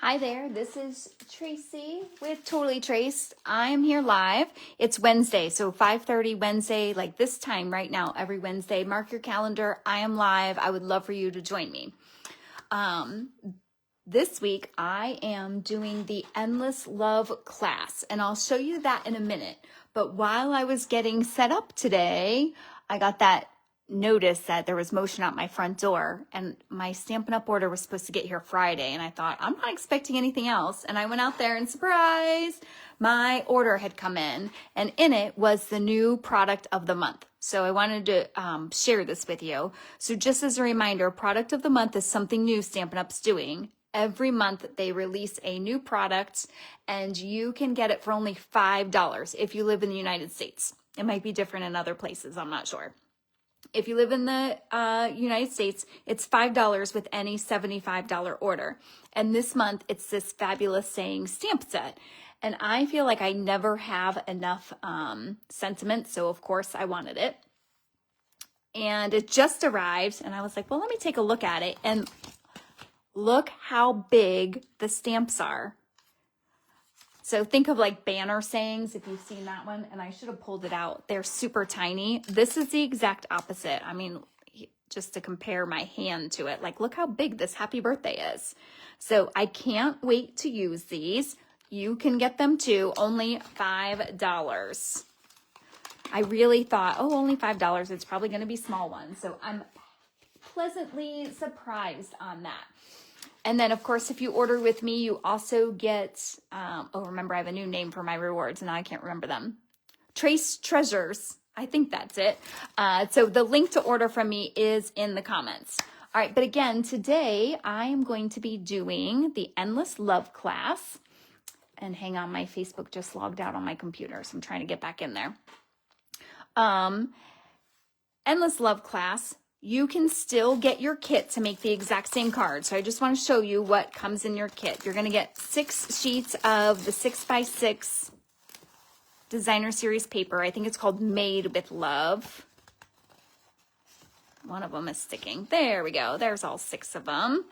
Hi there, this is Tracy with Totally Traced. I am here live. It's Wednesday, so 5:30 Wednesday, like this time right now, every Wednesday. Mark your calendar. I am live. I would love for you to join me. This week, I am doing the Endless Love class, and I'll show you that in a minute. But while I was getting set up today, I got that notice that there was motion out my front door, and my Stampin' Up! Order was supposed to get here Friday, and I thought, I'm not expecting anything else. And I went out there and surprise, my order had come in, and in it was the new product of the month. So I wanted to share this with you. So just as a reminder, product of the month is something new Stampin' Up's doing. Every month they release a new product, and you can get it for only $5 if you live in the United States. It might be different in other places, I'm not sure. If you live in the United States, it's $5 with any $75 order. And this month, it's this fabulous saying stamp set. And I feel like I never have enough sentiment, so of course I wanted it. And it just arrived, and I was like, well, let me take a look at it. And look how big the stamps are. So think of like banner sayings, if you've seen that one, and I should have pulled it out. They're super tiny. This is the exact opposite. I mean, just to compare my hand to it, like look how big this happy birthday is. So I can't wait to use these. You can get them too, only $5. I really thought, oh, only $5. It's probably going to be small ones. So I'm pleasantly surprised on that. And then, of course, if you order with me, you also get, remember, I have a new name for my rewards, and I can't remember them. Trace Treasures. I think that's it. So the link to order from me is in the comments. All right, but again, today I am going to be doing the Endless Love class. And hang on, my Facebook just logged out on my computer, so I'm trying to get back in there. Endless Love class. You can still get your kit to make the exact same card. So I just want to show you what comes in your kit. You're going to get 6 sheets of the 6x6 designer series paper. I think it's called Made with Love. One of them is sticking. There we go. There's all 6 of them.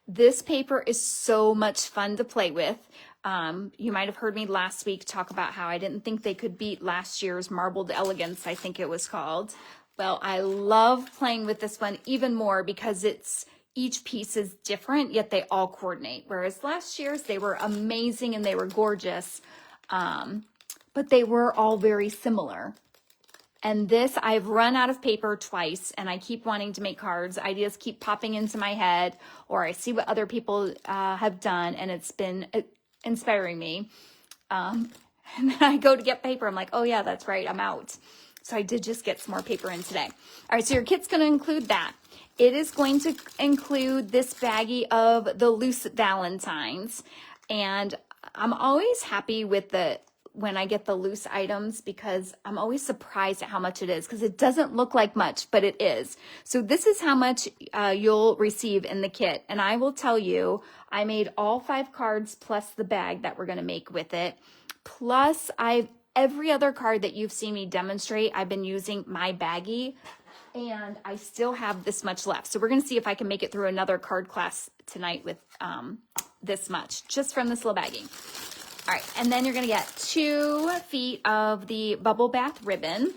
This paper is so much fun to play with. You might have heard me last week talk about how I didn't think they could beat last year's Marbled Elegance, I think it was called. Well, I love playing with this one even more because each piece is different, yet they all coordinate. Whereas last year's, they were amazing and they were gorgeous, but they were all very similar. And this, I've run out of paper twice, and I keep wanting to make cards. Ideas keep popping into my head, or I see what other people have done, and it's been inspiring me. And then I go to get paper. I'm like, oh yeah, that's right, I'm out. So I did just get some more paper in today. All right, so your kit's going to include that. It is going to include this baggie of the loose Valentines. And I'm always happy with when I get the loose items because I'm always surprised at how much it is because it doesn't look like much, but it is. So this is how much you'll receive in the kit. And I will tell you, I made all 5 cards plus the bag that we're going to make with it. Plus every other card that you've seen me demonstrate, I've been using my baggie, and I still have this much left. So we're going to see if I can make it through another card class tonight with this much, just from this little baggie. All right, and then you're going to get 2 feet of the bubble bath ribbon.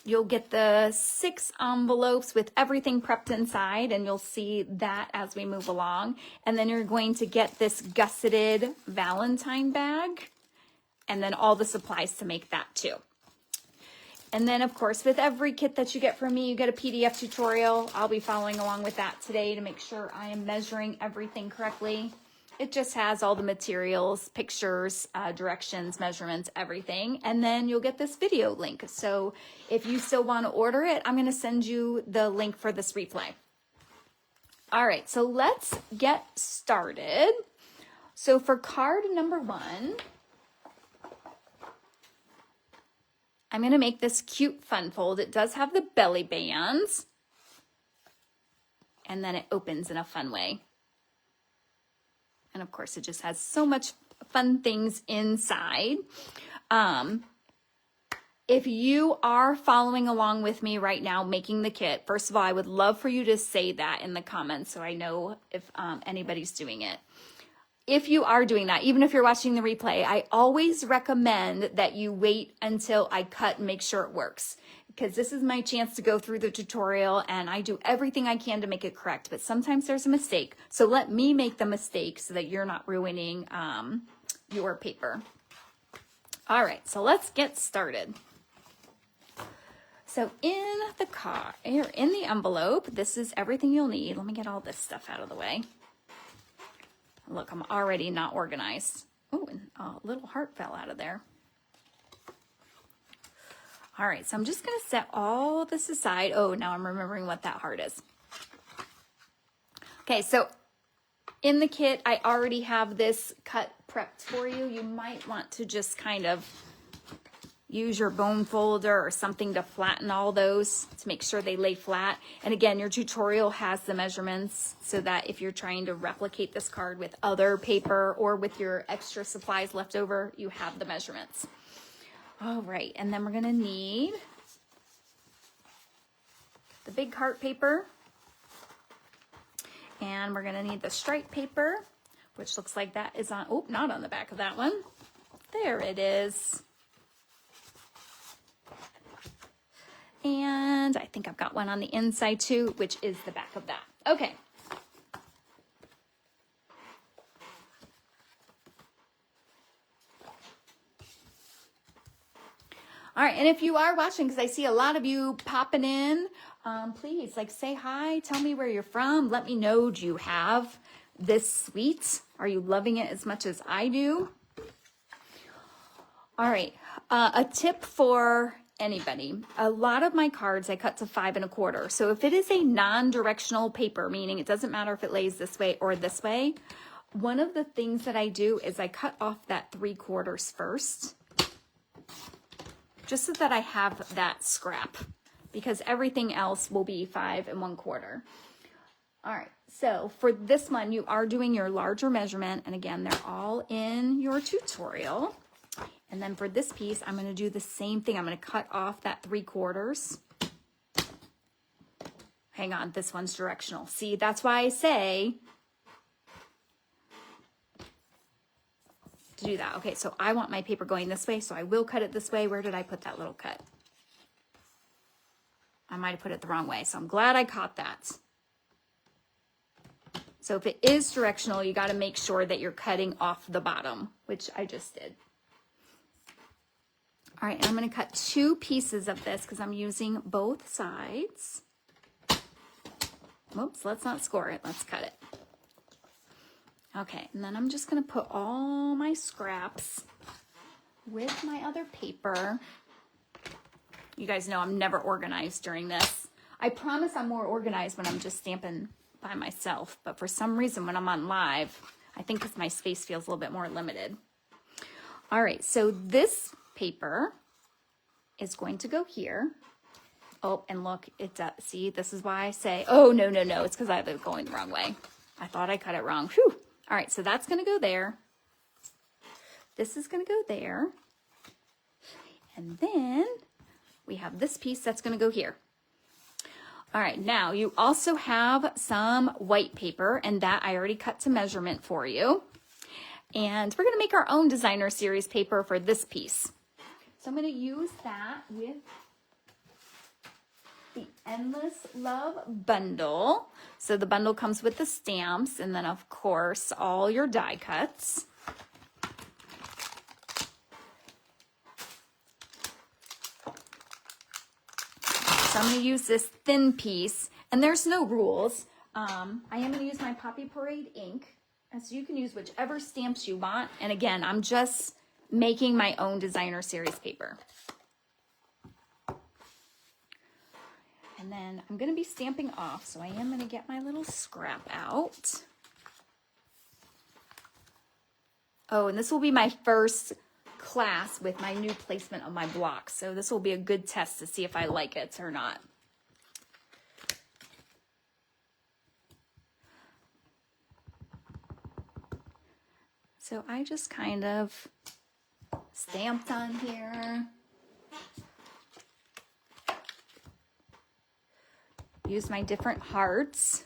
You'll get the 6 envelopes with everything prepped inside, and you'll see that as we move along. And then you're going to get this gusseted Valentine bag, and then all the supplies to make that too. And then, of course, with every kit that you get from me, you get a PDF tutorial. I'll be following along with that today to make sure I am measuring everything correctly. It just has all the materials, pictures, directions, measurements, everything. And then you'll get this video link. So if you still want to order it, I'm going to send you the link for this replay. All right, so let's get started. So for card number 1, I'm going to make this cute fun fold. It does have the belly bands. And then it opens in a fun way. And of course, it just has so much fun things inside. If you are following along with me right now making the kit, first of all, I would love for you to say that in the comments so I know if anybody's doing it. If you are doing that, even if you're watching the replay, I always recommend that you wait until I cut and make sure it works, because this is my chance to go through the tutorial and I do everything I can to make it correct, but sometimes there's a mistake. So let me make the mistake so that you're not ruining your paper. All right, so let's get started. So in the envelope, this is everything you'll need. Let me get all this stuff out of the way. Look, I'm already not organized. Oh, and a little heart fell out of there. All right, so I'm just gonna set all this aside. Oh, now I'm remembering what that heart is. Okay, so in the kit, I already have this cut prepped for you. You might want to just kind of use your bone folder or something to flatten all those to make sure they lay flat. And again, your tutorial has the measurements so that if you're trying to replicate this card with other paper or with your extra supplies left over, you have the measurements. All right, and then we're gonna need the big heart paper, and we're gonna need the stripe paper, which looks like that is on, oh, not on the back of that one. There it is. And I think I've got one on the inside too, which is the back of that. Okay. All right, and if you are watching, because I see a lot of you popping in, please say hi, tell me where you're from, let me know, do you have this sweet? Are you loving it as much as I do? All right, a tip for anybody. A lot of my cards I cut to 5 1/4. So if it is a non-directional paper, meaning it doesn't matter if it lays this way or this way, one of the things that I do is I cut off that 3/4 first, just so that I have that scrap, because everything else will be 5 1/4. All right, so for this one, you are doing your larger measurement, and again, they're all in your tutorial. And then for this piece, I'm gonna do the same thing. I'm gonna cut off that 3/4. Hang on, this one's directional. See, that's why I say to do that. Okay, so I want my paper going this way, so I will cut it this way. Where did I put that little cut? I might have put it the wrong way, so I'm glad I caught that. So if it is directional, you gotta make sure that you're cutting off the bottom, which I just did. All right, and I'm gonna cut 2 pieces of this because I'm using both sides. Whoops, let's not score it, let's cut it. Okay, and then I'm just gonna put all my scraps with my other paper. You guys know I'm never organized during this. I promise I'm more organized when I'm just stamping by myself, but for some reason when I'm on live, I think because my space feels a little bit more limited. All right, so this paper is going to go here. Oh, and look, it does. See, this is why I say, oh, no, it's because I was going the wrong way. I thought I cut it wrong. Whew. All right, so that's gonna go there. This is gonna go there. And then we have this piece that's gonna go here. All right, now you also have some white paper, and that I already cut to measurement for you. And we're gonna make our own designer series paper for this piece. So I'm gonna use that with the Endless Love bundle. So the bundle comes with the stamps, and then of course all your die cuts. So I'm gonna use this thin piece, and there's no rules. I am gonna use my Poppy Parade ink, and so you can use whichever stamps you want. And again, I'm just making my own designer series paper. And then I'm going to be stamping off, so I am going to get my little scrap out. Oh, and this will be my first class with my new placement of my blocks, so this will be a good test to see if I like it or not. So I just kind of stamped on here. use my different hearts.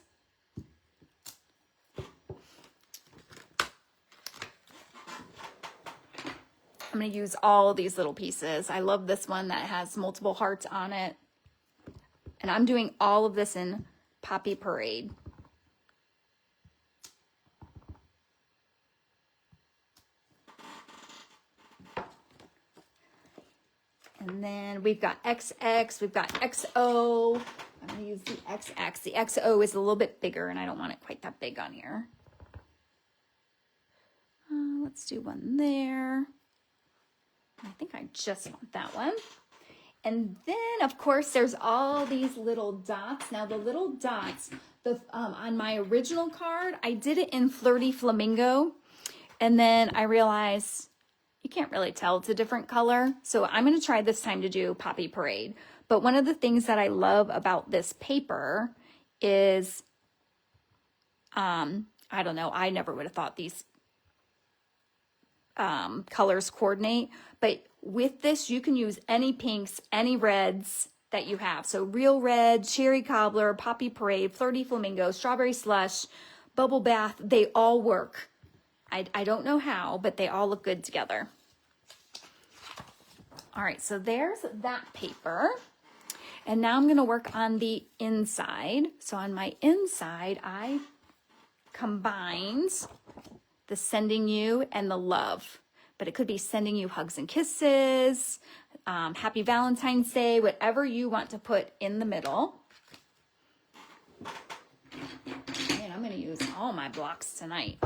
I'm going to use all these little pieces. I love this one that has multiple hearts on it. And I'm doing all of this in Poppy Parade. And then we've got XX, we've got XO. I'm going to use the XX. The XO is a little bit bigger, and I don't want it quite that big on here. Let's do one there. I think I just want that one. And then, of course, there's all these little dots. Now, the little dots, on my original card, I did it in Flirty Flamingo. And then I realized you can't really tell it's a different color. So I'm going to try this time to do Poppy Parade. But one of the things that I love about this paper is, I don't know, I never would have thought these colors coordinate, but with this you can use any pinks, any reds that you have. So Real Red, Cherry Cobbler, Poppy Parade, Flirty Flamingo, Strawberry Slush, Bubble Bath, they all work. I don't know how, but they all look good together. All right, so there's that paper. And now I'm going to work on the inside. So on my inside, I combined the sending you and the love, but it could be sending you hugs and kisses, happy Valentine's Day, whatever you want to put in the middle. And I'm going to use all my blocks tonight.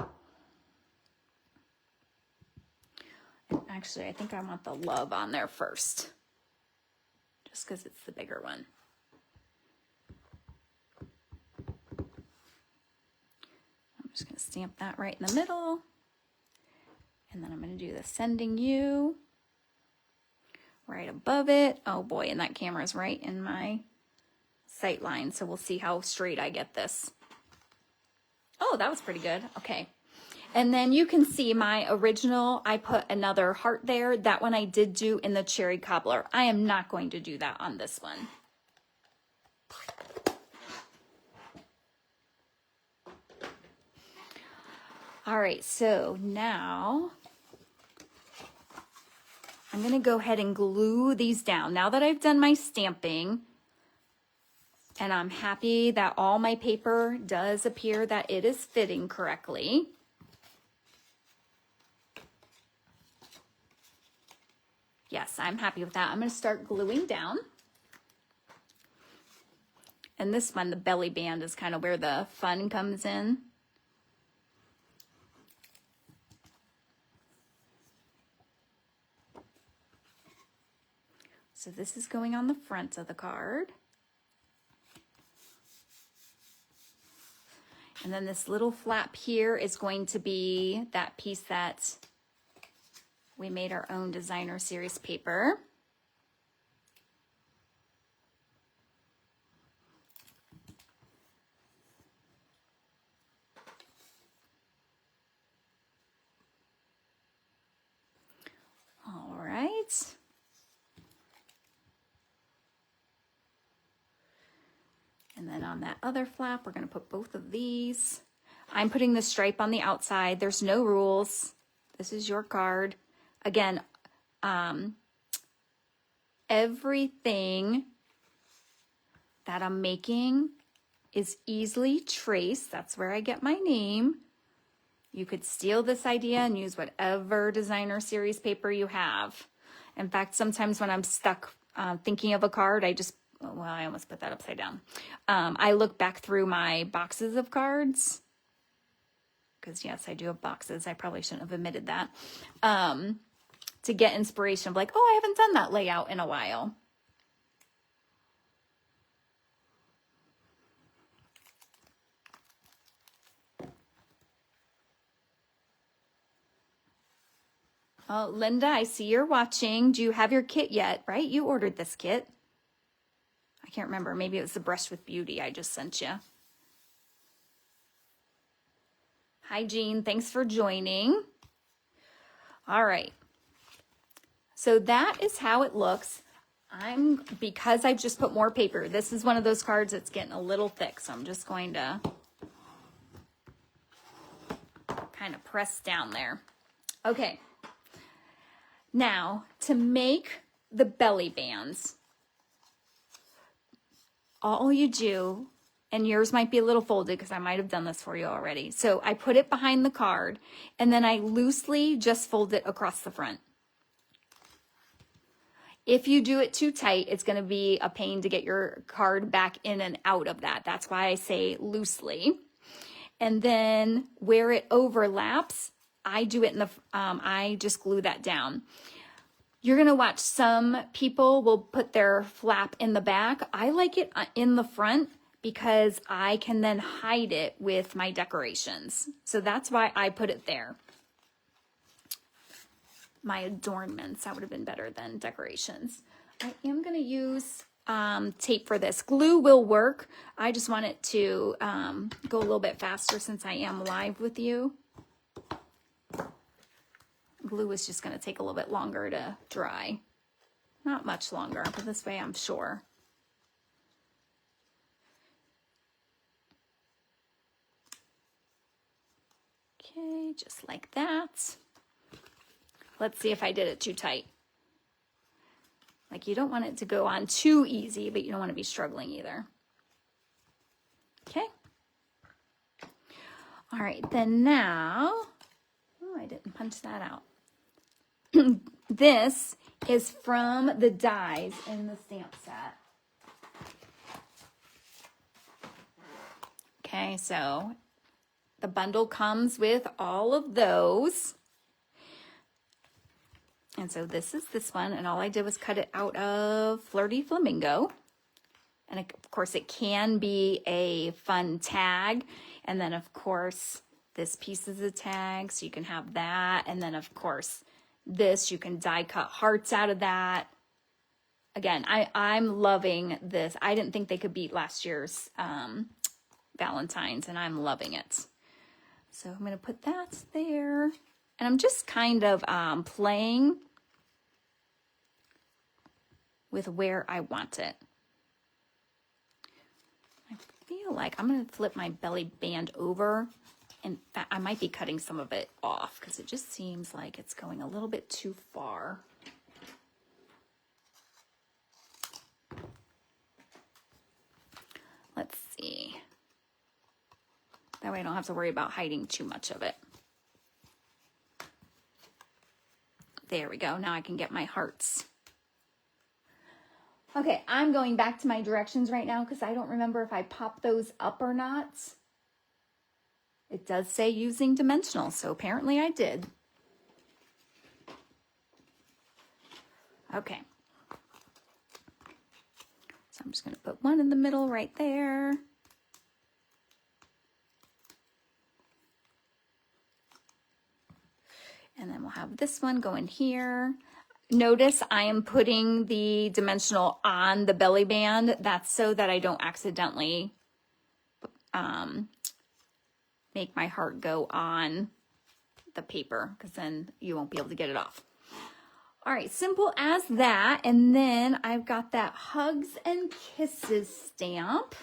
And actually, I think I want the love on there first, just because it's the bigger one. I'm just going to stamp that right in the middle. And then I'm going to do the sending you right above it. Oh boy, and that camera is right in my sight line. So we'll see how straight I get this. Oh, that was pretty good. Okay. And then you can see my original, I put another heart there. That one I did do in the Cherry Cobbler. I am not going to do that on this one. All right, so now I'm going to go ahead and glue these down. Now that I've done my stamping, and I'm happy that all my paper does appear that it is fitting correctly. Yes, I'm happy with that. I'm going to start gluing down. And this one, the belly band, is kind of where the fun comes in. So this is going on the front of the card. And then this little flap here is going to be that piece that we made our own designer series paper. All right. And then on that other flap, we're going to put both of these. I'm putting the stripe on the outside. There's no rules. This is your card. Again, everything that I'm making is easily traced. That's where I get my name. You could steal this idea and use whatever designer series paper you have. In fact, sometimes when I'm stuck thinking of a card, well, I almost put that upside down. I look back through my boxes of cards, because yes, I do have boxes. I probably shouldn't have admitted that, to get inspiration of like, oh, I haven't done that layout in a while. Oh, Linda, I see you're watching. Do you have your kit yet? Right? You ordered this kit. I can't remember. Maybe it was the Brush with Beauty I just sent you. Hi, Jean. Thanks for joining. All right. So that is how it looks. because I've just put more paper, this is one of those cards that's getting a little thick, so I'm just going to kind of press down there. Okay. Now, to make the belly bands, all you do, and yours might be a little folded because I might have done this for you already. So I put it behind the card and then I loosely just fold it across the front. If you do it too tight, it's going to be a pain to get your card back in and out of that. That's why I say loosely. And then where it overlaps, I do it in the, I just glue that down. You're going to watch some people will put their flap in the back. I like it in the front because I can then hide it with my decorations. So that's why I put it there. My adornments, that would have been better than decorations. I am going to use tape for this. Glue will work. I just want it to go a little bit faster since I am live with you. Glue is just going to take a little bit longer to dry. Not much longer, but this way I'm sure. Okay, just like that. Let's see if I did it too tight. Like you don't want it to go on too easy, but you don't want to be struggling either. Okay. All right, then now, oh, I didn't punch that out. This is from the dies in the stamp set. Okay, so the bundle comes with all of those. And so this is this one, and all I did was cut it out of Flirty Flamingo. And of course, it can be a fun tag. And then, of course, this piece is a tag, so you can have that. And then, of course, this, you can die cut hearts out of that. Again, I'm loving this. I didn't think they could beat last year's Valentine's, and I'm loving it. So I'm going to put that there. And I'm just kind of playing with where I want it. I feel like I'm going to flip my belly band over. And I might be cutting some of it off because it just seems like it's going a little bit too far. Let's see. That way I don't have to worry about hiding too much of it. There we go. Now I can get my hearts. Okay, I'm going back to my directions right now because I don't remember if I popped those up or not. It does say using dimensional, so apparently I did. Okay. So I'm just going to put one in the middle right there. And then we'll have this one going here. Notice I am putting the dimensional on the belly band. That's so that I don't accidentally make my heart go on the paper, because then you won't be able to get it off. All right, simple as that. And then I've got that Hugs and Kisses stamp.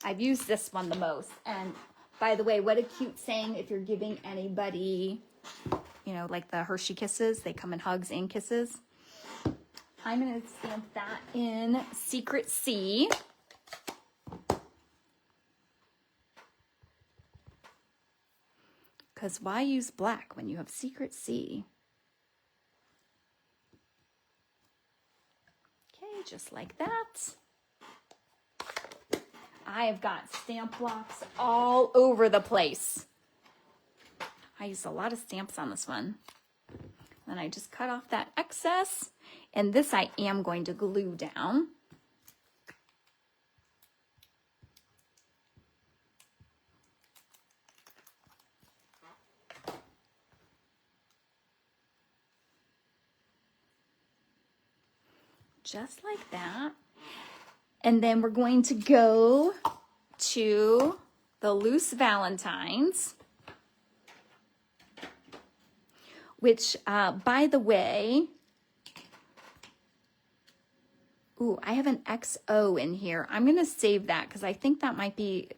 I've used this one the most. And by the way, what a cute saying if you're giving anybody, you know, like the Hershey Kisses, they come in hugs and kisses. I'm going to stamp that in Secret C. Because why use black when you have Secret C? Okay, just like that. I have got stamp blocks all over the place. I used a lot of stamps on this one. Then I just cut off that excess. And this I am going to glue down. Just like that. And then we're going to go to the Loose Valentines, which, by the way, Ooh, I have an XO in here. I'm going to save that because I think that might be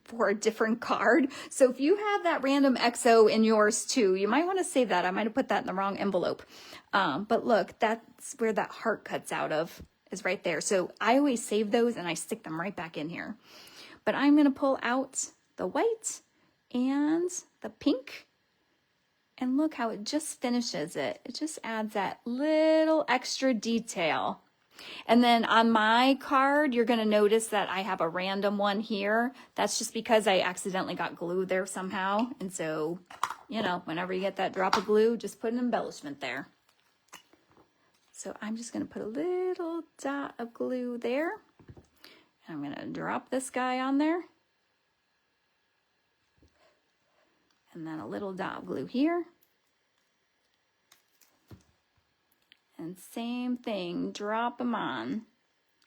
for a different card. So if you have that random XO in yours too, you might want to save that. I might have put that in the wrong envelope. But look, that's where that heart cuts out of, is right there. So I always save those and I stick them right back in here. But I'm going to pull out the white and the pink. And look how it just finishes it. It just adds that little extra detail. And then on my card, you're going to notice that I have a random one here. That's just because I accidentally got glue there somehow. And so, you know, whenever you get that drop of glue, just put an embellishment there. So I'm just going to put a little dot of glue there. And I'm going to drop this guy on there. And then a little dot of glue here. And same thing, drop them on.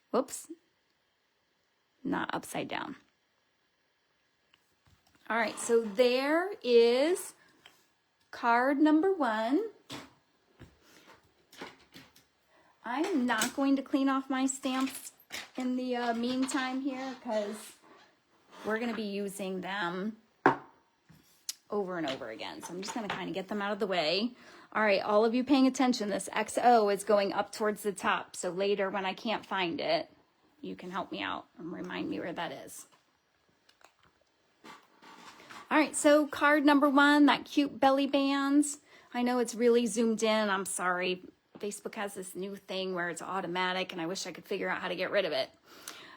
Whoops, not upside down. All right, so there is card number 1. I'm not going to clean off my stamps in the meantime here because we're going to be using them over and over again. So I'm just going to kind of get them out of the way. All right, all of you paying attention, this XO is going up towards the top. So later when I can't find it, you can help me out and remind me where that is. All right, so card number 1, that cute belly bands. I know it's really zoomed in. I'm sorry. Facebook has this new thing where it's automatic and I wish I could figure out how to get rid of it.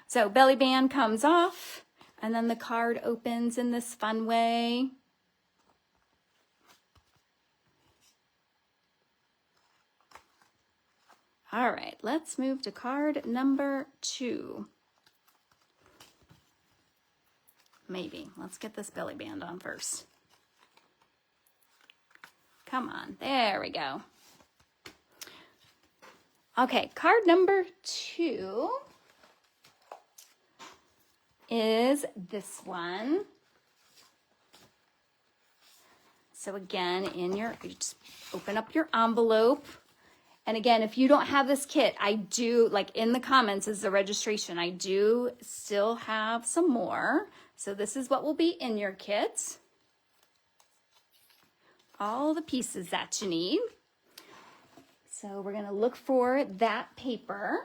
So belly band comes off and then the card opens in this fun way. All right, let's move to card number 2. Maybe. Let's get this belly band on first. Come on, there we go. Okay, card number 2 is this one. So again, you just open up your envelope. And again, if you don't have this kit, I do, like in the comments is the registration. I do still have some more. So this is what will be in your kit. All the pieces that you need. So we're going to look for that paper.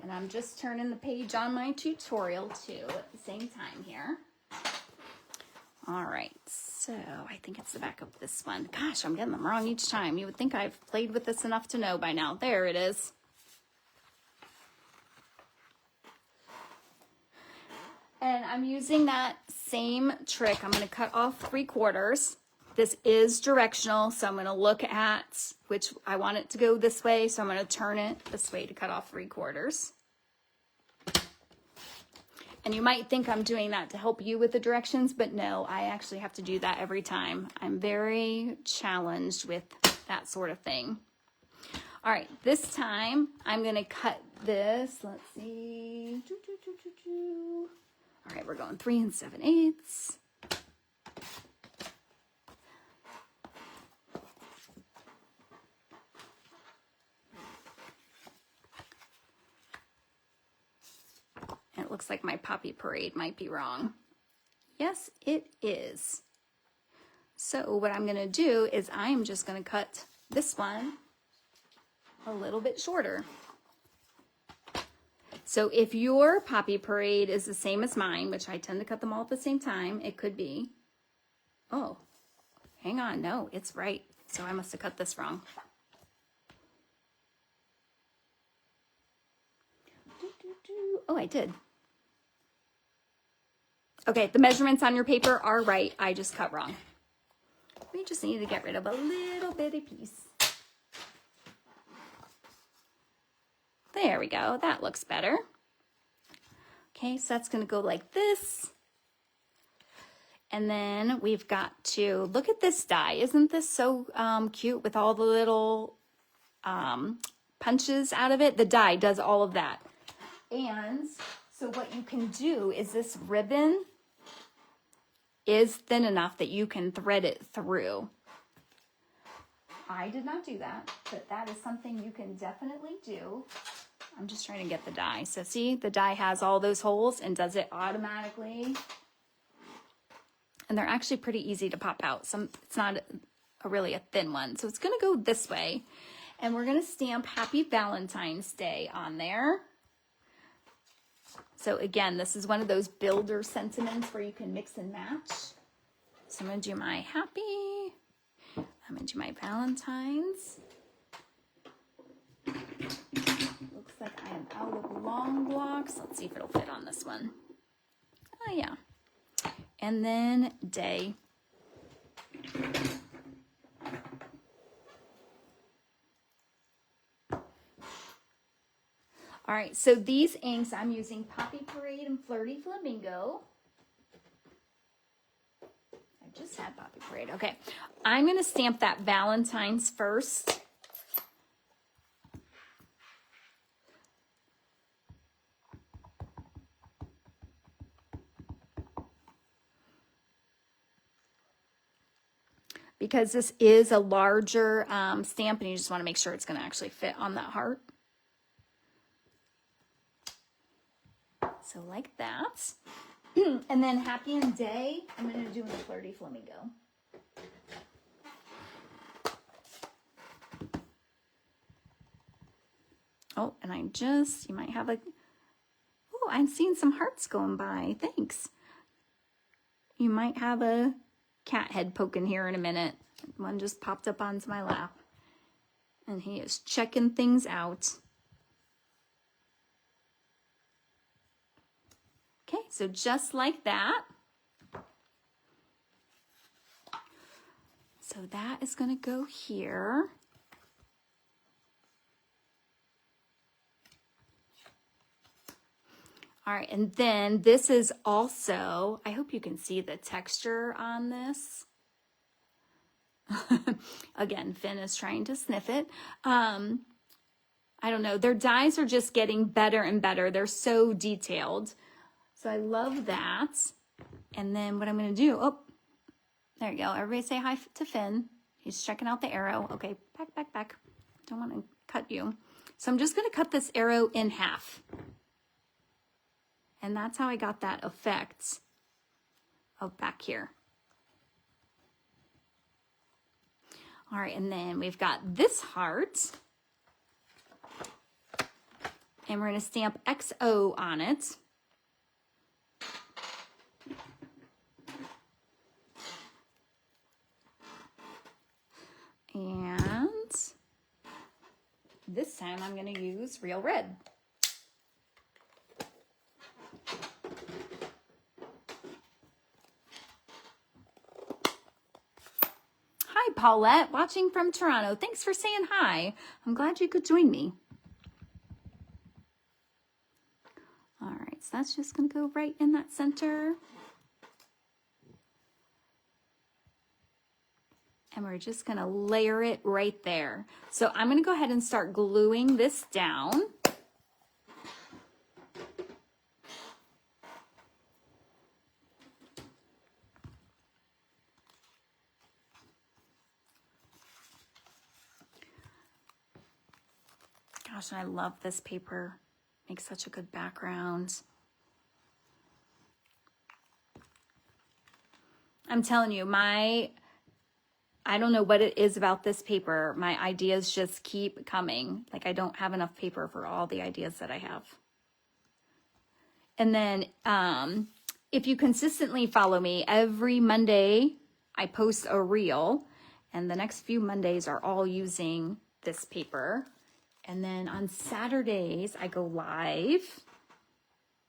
And I'm just turning the page on my tutorial too at the same time here. All right, so I think it's the back of this one. Gosh, I'm getting them wrong each time. You would think I've played with this enough to know by now. There it is. And I'm using that same trick. I'm going to cut off 3/4. This is directional, so I'm going to look at which I want it to go this way. So I'm going to turn it this way to cut off 3/4. And you might think I'm doing that to help you with the directions, but no, I actually have to do that every time. I'm very challenged with that sort of thing. All right, this time I'm going to cut this. Let's see. All right, we're going 3 7/8. It looks like my Poppy Parade might be wrong. Yes, it is. So what I'm going to do is I'm just going to cut this one a little bit shorter. So if your Poppy Parade is the same as mine, which I tend to cut them all at the same time, it could be, oh, hang on, no, it's right. So I must have cut this wrong. Oh, I did. Okay, the measurements on your paper are right. I just cut wrong. We just need to get rid of a little bitty piece. There we go. That looks better. Okay, so that's going to go like this. And then we've got to look at this die. Isn't this so cute with all the little punches out of it? The die does all of that. And so what you can do is this ribbon is thin enough that you can thread it through. I did not do that, but that is something you can definitely do. I'm just trying to get the die. So see, the die has all those holes and does it automatically. And they're actually pretty easy to pop out. It's not really a thin one. So it's going to go this way. And we're going to stamp Happy Valentine's Day on there. So again, this is one of those builder sentiments where you can mix and match. So I'm going to do my happy. I'm going to do my Valentine's. Looks like I am out of long blocks. Let's see if it'll fit on this one. Oh yeah. And then day. All right, so these inks, I'm using Poppy Parade and Flirty Flamingo. I just had Poppy Parade. Okay, I'm going to stamp that Valentine's first. Because this is a larger stamp and you just want to make sure it's going to actually fit on that heart. So like that. And then Happy and Day, I'm going to do in the Flirty Flamingo. Oh, and you might have oh, I'm seeing some hearts going by. Thanks. You might have a cat head poking here in a minute. One just popped up onto my lap. And he is checking things out. Okay, so just like that. So that is going to go here. All right, and then this is also, I hope you can see the texture on this. Again, Finn is trying to sniff it. I don't know, their dies are just getting better and better. They're so detailed. So I love that. And then what I'm going to do, oh, there you go. Everybody say hi to Finn. He's checking out the arrow. Okay, back. Don't want to cut you. So I'm just going to cut this arrow in half. And that's how I got that effect of back here. All right, and then we've got this heart. And we're going to stamp XO on it. And this time I'm going to use Real Red. Hi, Paulette, watching from Toronto. Thanks for saying hi. I'm glad you could join me. All right, so that's just going to go right in that center. And we're just going to layer it right there. So I'm going to go ahead and start gluing this down. Gosh, I love this paper. Makes such a good background. I'm telling you, I don't know what it is about this paper. My ideas just keep coming. Like I don't have enough paper for all the ideas that I have. And then if you consistently follow me, every Monday I post a reel, and the next few Mondays are all using this paper. And then on Saturdays I go live.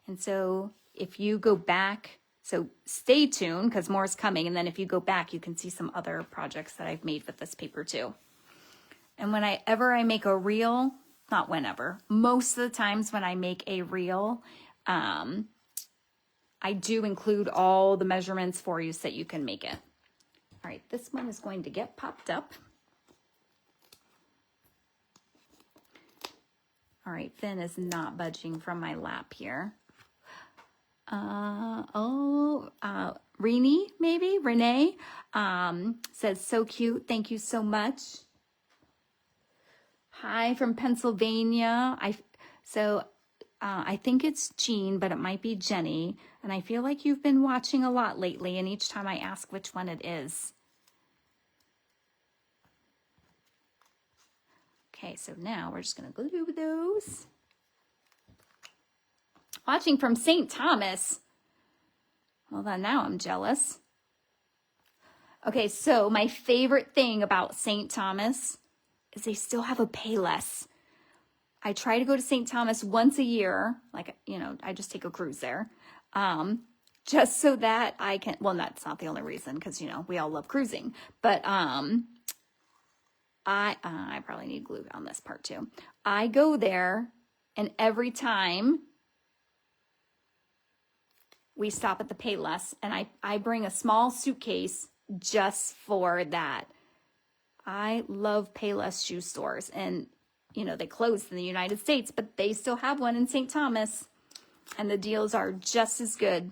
And so if you go back, so stay tuned because more is coming. And then if you go back, you can see some other projects that I've made with this paper too. And whenever I make a reel, not whenever, most of the times when I make a reel, I do include all the measurements for you so that you can make it. All right, this one is going to get popped up. All right, Finn is not budging from my lap here. Renee says, so cute. Thank you so much. Hi from Pennsylvania. I think it's Jean, but it might be Jenny. And I feel like you've been watching a lot lately, and each time I ask which one it is. Okay, so now we're just going to glue those. Watching from St. Thomas. Well, then now I'm jealous. Okay, so my favorite thing about St. Thomas is they still have a Payless. I try to go to St. Thomas once a year. Like, you know, I just take a cruise there. Just so that I can, well, that's not the only reason, because, you know, we all love cruising. But I probably need glue on this part too. I go there, and every time we stop at the Payless, and I bring a small suitcase just for that. I love Payless shoe stores, and you know, they closed in the United States, but they still have one in St. Thomas, and the deals are just as good.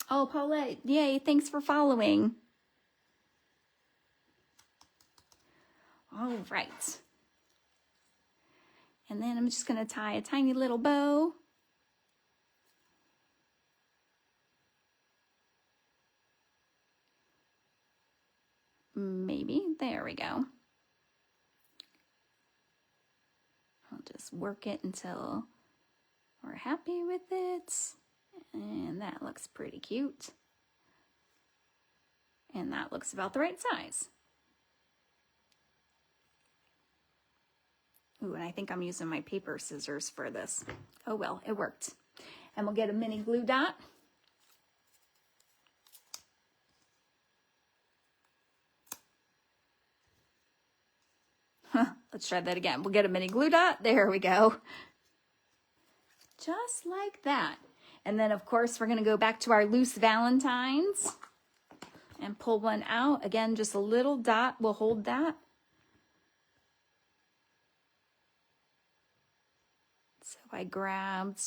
Oh, Paulette, yay, thanks for following. All right. And then I'm just going to tie a tiny little bow. Maybe, there we go. I'll just work it until we're happy with it. And that looks pretty cute. And that looks about the right size. Ooh, and I think I'm using my paper scissors for this. Oh well, it worked. And we'll get a mini glue dot. Let's try that again. We'll get a mini glue dot. There we go. Just like that. And then, of course, we're going to go back to our loose Valentines and pull one out. Again, just a little dot will hold that. So I grabbed,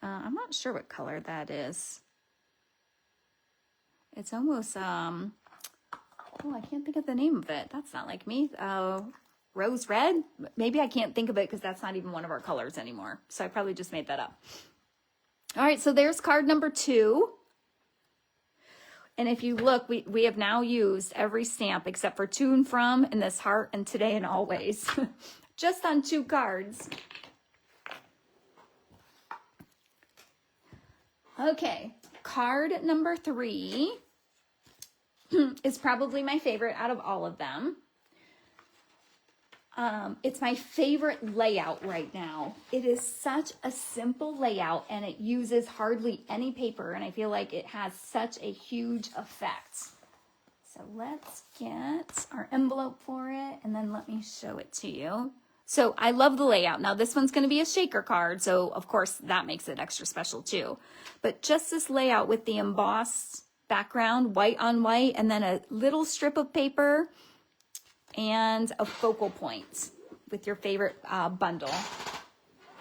I'm not sure what color that is. It's almost, oh, I can't think of the name of it. That's not like me. Rose red? Maybe I can't think of it because that's not even one of our colors anymore. So I probably just made that up. All right, so there's card number 2. And if you look, we have now used every stamp except for To and From and this heart and Today and Always. Just on 2 cards. Okay, card number 3 is probably my favorite out of all of them. It's my favorite layout right now. It is such a simple layout, and it uses hardly any paper, and I feel like it has such a huge effect. So let's get our envelope for it, and then let me show it to you. So I love the layout. Now this one's going to be a shaker card, so of course that makes it extra special too. But just this layout with the embossed background, white on white, and then a little strip of paper and a focal point with your favorite bundle.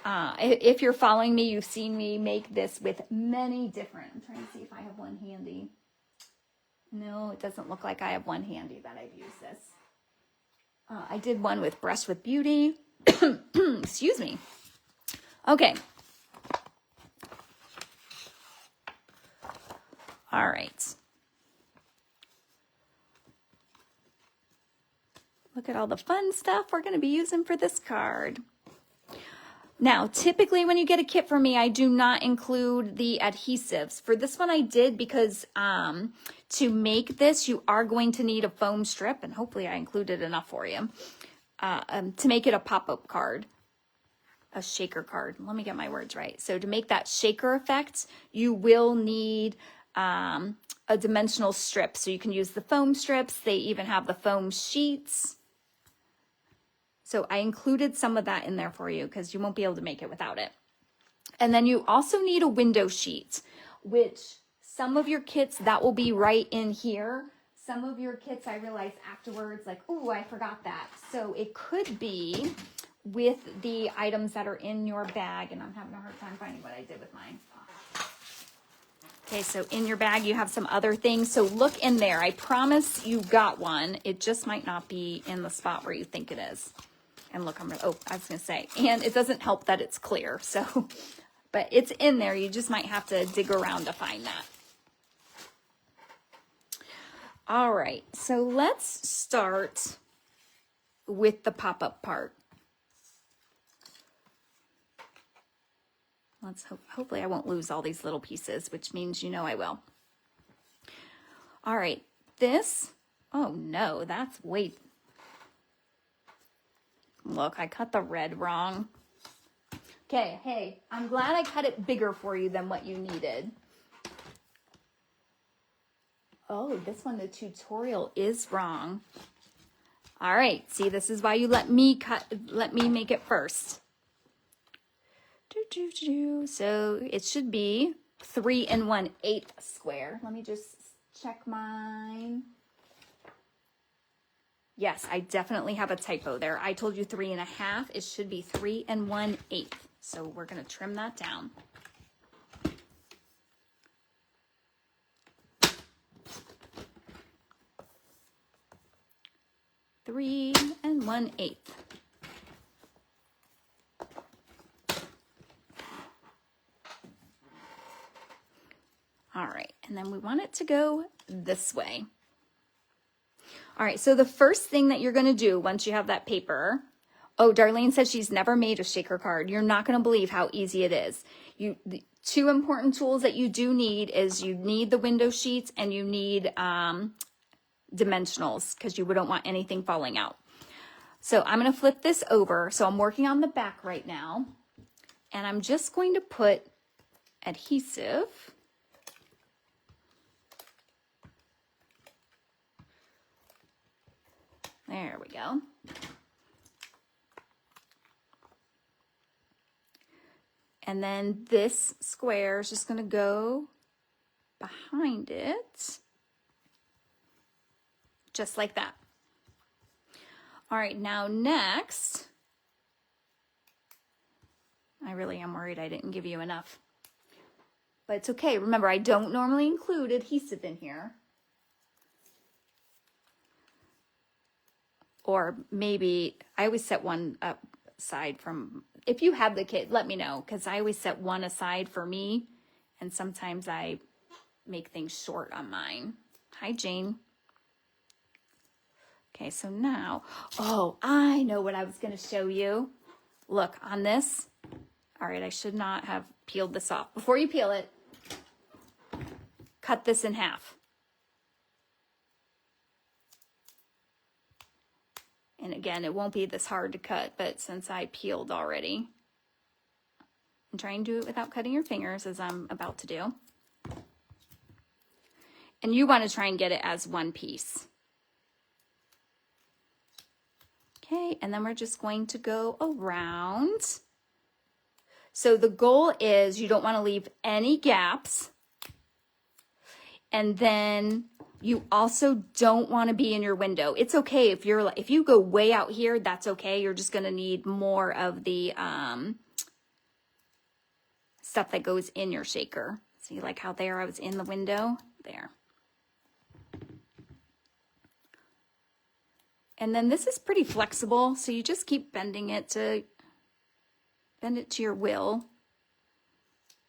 If you're following me, you've seen me make this with many different, I'm trying to see if I have one handy. No, it doesn't look like I have one handy that I've used this. I did one with Brush with Beauty. Excuse me. Okay. All right. Look at all the fun stuff we're going to be using for this card. Now, typically when you get a kit from me, I do not include the adhesives. For this one I did because to make this, you are going to need a foam strip, and hopefully I included enough for you, to make it a pop-up card, a shaker card. Let me get my words right. So to make that shaker effect, you will need a dimensional strip. So you can use the foam strips. They even have the foam sheets. So I included some of that in there for you because you won't be able to make it without it. And then you also need a window sheet, which some of your kits, that will be right in here. Some of your kits, I realized afterwards, like, oh, I forgot that. So it could be with the items that are in your bag. And I'm having a hard time finding what I did with mine. Okay, so in your bag, you have some other things. So look in there. I promise you got one. It just might not be in the spot where you think it is. And look, oh, I was going to say, and it doesn't help that it's clear. So, but it's in there. You just might have to dig around to find that. All right, so let's start with the pop-up part. Hopefully I won't lose all these little pieces, which means you know I will. All right, oh no, that's look, I cut the red wrong. Okay, hey, I'm glad I cut it bigger for you than what you needed. Oh, this one, the tutorial is wrong. All right, see, this is why you let me make it first. So it should be 3 1/8 square. Let me just check mine. Yes, I definitely have a typo there. I told you 3 1/2. It should be 3 1/8. So we're going to trim that down. Three 1/8. All right, and then we want it to go this way. All right, so the first thing that you're going to do once you have that paper, oh, Darlene says she's never made a shaker card. You're not going to believe how easy it is. The 2 important tools that you do need is you need the window sheets and you need dimensionals because you wouldn't want anything falling out. So I'm going to flip this over. So I'm working on the back right now, and I'm just going to put adhesive. There we go. And then this square is just going to go behind it, just like that. All right, now next, I really am worried I didn't give you enough, but it's okay. Remember, I don't normally include adhesive in here. Or maybe I always set one aside from, if you have the kit, let me know, because I always set one aside for me, and sometimes I make things short on mine. Hi, Jane. Okay, so now, oh, I know what I was going to show you. Look, on this, all right, I should not have peeled this off. Before you peel it, cut this in half. And again, it won't be this hard to cut, but since I peeled already, and try and do it without cutting your fingers as I'm about to do. And you want to try and get it as one piece. Okay, and then we're just going to go around. So the goal is you don't want to leave any gaps. And then you also don't want to be in your window. It's okay if you go way out here, that's okay. You're just going to need more of the stuff that goes in your shaker. See, like how there I was in the window there. And then this is pretty flexible, so you just keep bending it to your will.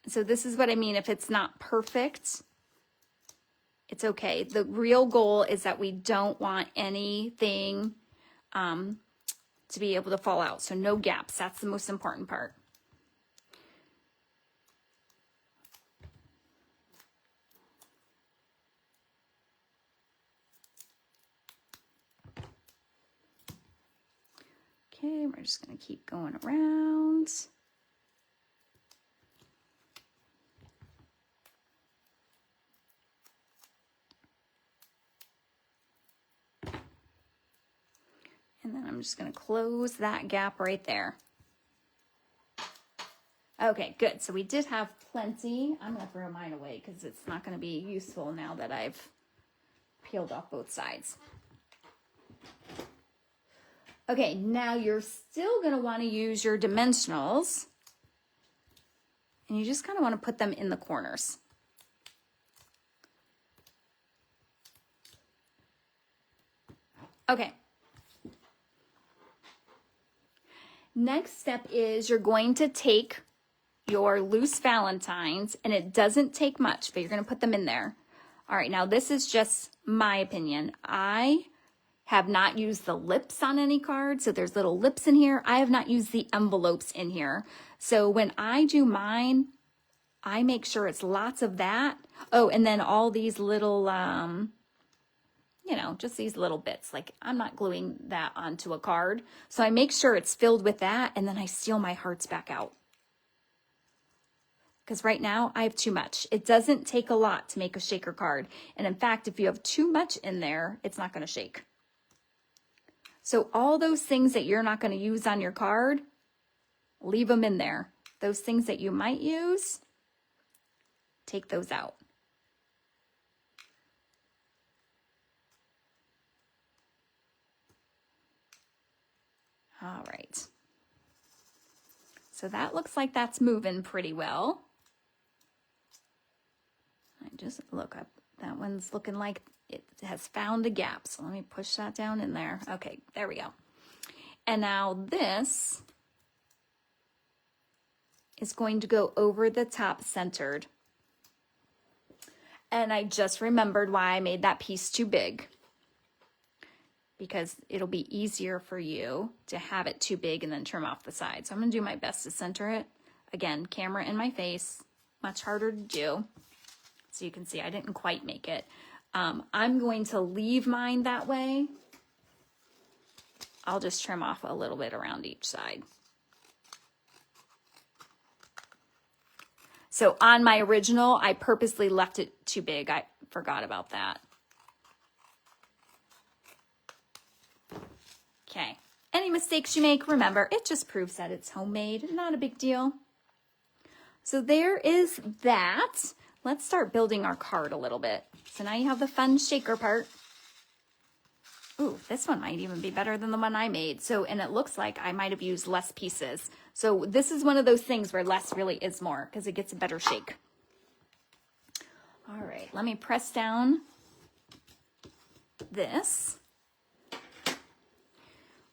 So this is what I mean. If it's not perfect, it's okay. The real goal is that we don't want anything to be able to fall out. So no gaps. That's the most important part. Okay, we're just going to keep going around. And then I'm just going to close that gap right there. Okay, good. So we did have plenty. I'm going to throw mine away because it's not going to be useful now that I've peeled off both sides. Okay, now you're still going to want to use your dimensionals. And you just kind of want to put them in the corners. Okay. Next step is you're going to take your loose Valentines, and it doesn't take much, but you're going to put them in there. All right, now this is just my opinion. I have not used the lips on any card, so there's little lips in here. I have not used the envelopes in here. So when I do mine, I make sure it's lots of that. Oh, and then all these little, you know, just these little bits. Like I'm not gluing that onto a card. So I make sure it's filled with that, and then I seal my hearts back out. Because right now I have too much. It doesn't take a lot to make a shaker card. And in fact, if you have too much in there, it's not going to shake. So all those things that you're not going to use on your card, leave them in there. Those things that you might use, take those out. All right. So that looks like that's moving pretty well. I just look up. That one's looking like it has found a gap. So let me push that down in there. Okay, there we go. And now this is going to go over the top centered. And I just remembered why I made that piece too big. Because it'll be easier for you to have it too big and then trim off the side. So I'm going to do my best to center it. Again, camera in my face, much harder to do. So you can see I didn't quite make it. I'm going to leave mine that way. I'll just trim off a little bit around each side. So on my original, I purposely left it too big. I forgot about that. Okay. Any mistakes you make, remember, it just proves that it's homemade. Not a big deal. So there is that. Let's start building our card a little bit. So now you have the fun shaker part. Ooh, this one might even be better than the one I made. So, and it looks like I might have used less pieces. So this is one of those things where less really is more because it gets a better shake. All right, let me press down this.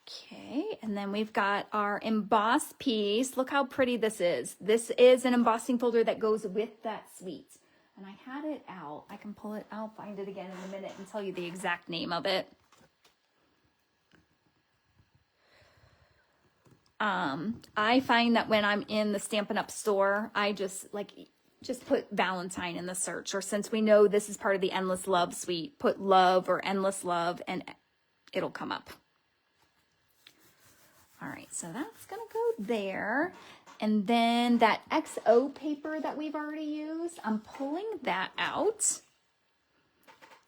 Okay, and then we've got our emboss piece. Look how pretty this is. This is an embossing folder that goes with that suite. And I had it out. I can pull it. I'll find it again in a minute and tell you the exact name of it. I find that when I'm in the Stampin' Up! Store, I just put Valentine in the search. Or since we know this is part of the Endless Love suite, put love or endless love and it'll come up. All right, so that's gonna go there. And then that XO paper that we've already used, I'm pulling that out.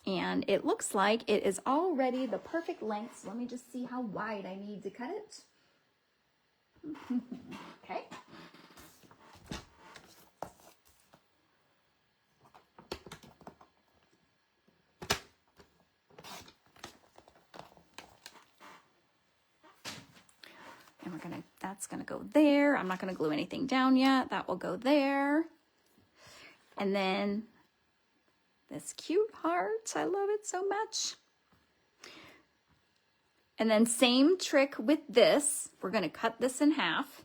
And it looks like it is already the perfect length. So let me just see how wide I need to cut it. Okay. And that's gonna go there. I'm not gonna glue anything down yet. That will go there. And then this cute heart, I love it so much. And then same trick with this. We're gonna cut this in half.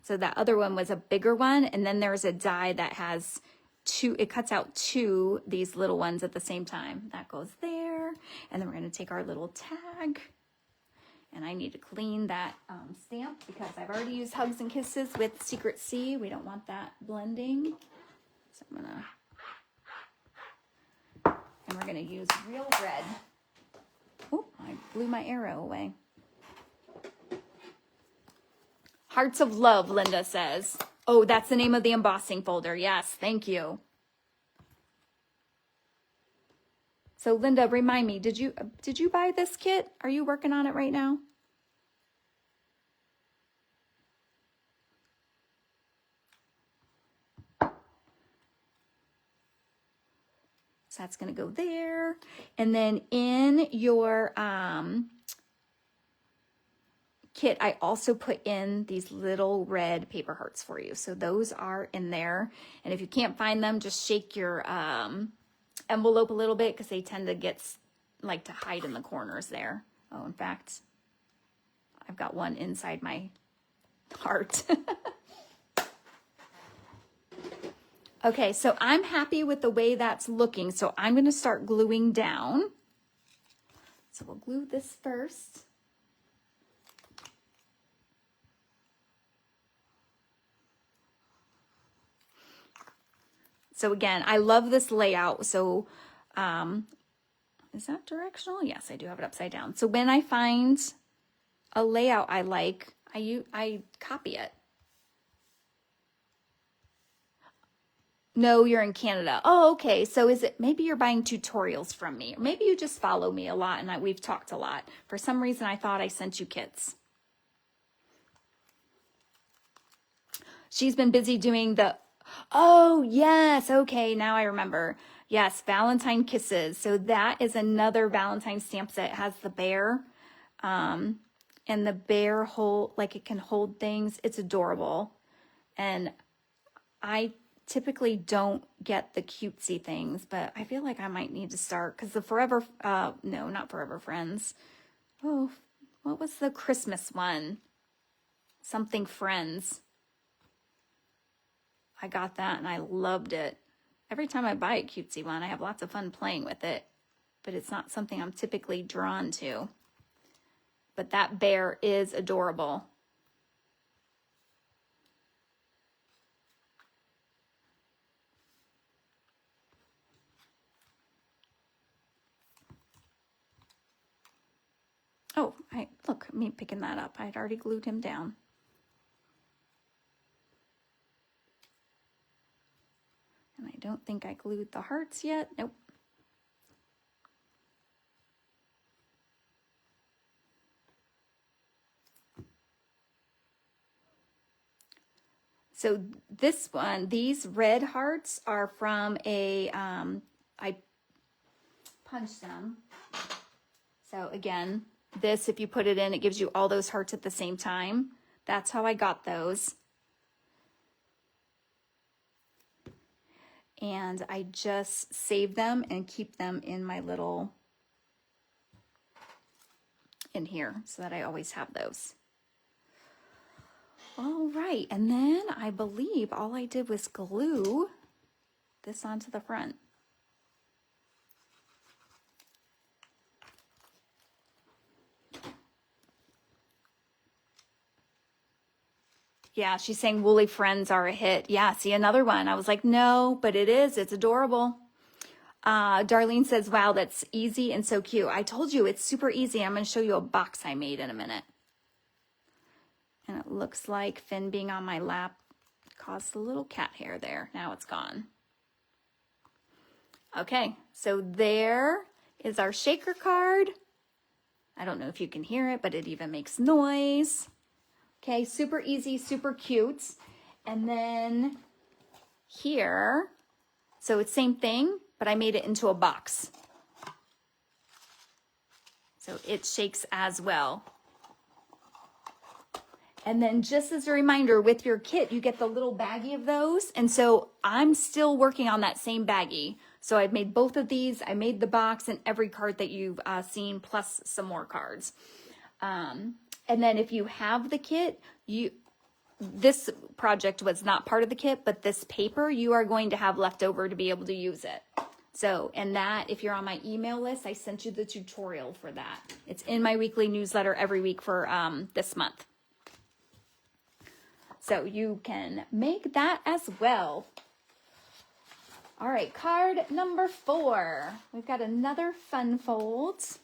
So that other one was a bigger one. And then there's a die that has two, it cuts out two, these little ones at the same time. That goes there. And then we're gonna take our little tag. And I need to clean that stamp because I've already used Hugs and Kisses with Secret C. We don't want that blending. So I'm gonna, and we're gonna use Real Red. Oh, I blew my arrow away. Hearts of Love, Linda says. Oh, that's the name of the embossing folder. Yes, thank you. So Linda, remind me, did you buy this kit? Are you working on it right now? So that's going to go there. And then in your kit, I also put in these little red paper hearts for you. So those are in there. And if you can't find them, just shake your envelope a little bit because they tend to get like to hide in the corners there. Oh, in fact, I've got one inside my heart. Okay, so I'm happy with the way that's looking. So I'm going to start gluing down. So we'll glue this first. So again, I love this layout. So is that directional? Yes, I do have it upside down. So when I find a layout I like, I copy it. No, you're in Canada. Oh, okay. So is it, maybe you're buying tutorials from me, or maybe you just follow me a lot and we've talked a lot. For some reason, I thought I sent you kits. She's been busy doing the, oh, yes. Okay. Now I remember. Yes. Valentine Kisses. So that is another Valentine stamp set. It has the bear, and the bear like it can hold things. It's adorable. And I typically don't get the cutesy things, but I feel like I might need to start because the no, not Forever Friends. Oh, what was the Christmas one? Something Friends. I got that and I loved it. Every time I buy a cutesy one, I have lots of fun playing with it, but it's not something I'm typically drawn to. But that bear is adorable. Oh, look, me picking that up. I'd already glued him down. And I don't think I glued the hearts yet. Nope. So this one, these red hearts are from I punched them. So again, this, if you put it in, it gives you all those hearts at the same time. That's how I got those. And I just save them and keep them in my little, in here, so that I always have those. All right, and then I believe all I did was glue this onto the front. Yeah, she's saying Woolly Friends are a hit. Yeah, see another one. I was like, no, but it is. It's adorable. Darlene says, wow, that's easy and so cute. I told you it's super easy. I'm going to show you a box I made in a minute. And it looks like Finn being on my lap caused a little cat hair there. Now it's gone. Okay, so there is our shaker card. I don't know if you can hear it, but it even makes noise. Okay, super easy, super cute. And then here, so it's same thing, but I made it into a box. So it shakes as well. And then just as a reminder, with your kit, you get the little baggie of those. And so I'm still working on that same baggie. So I've made both of these. I made the box and every card that you've seen, plus some more cards. And then if you have the kit, this project was not part of the kit, but this paper you are going to have left over to be able to use it. So, and that, if you're on my email list, I sent you the tutorial for that. It's in my weekly newsletter every week for this month. So you can make that as well. All right, card number 4. We've got another fun fold. It's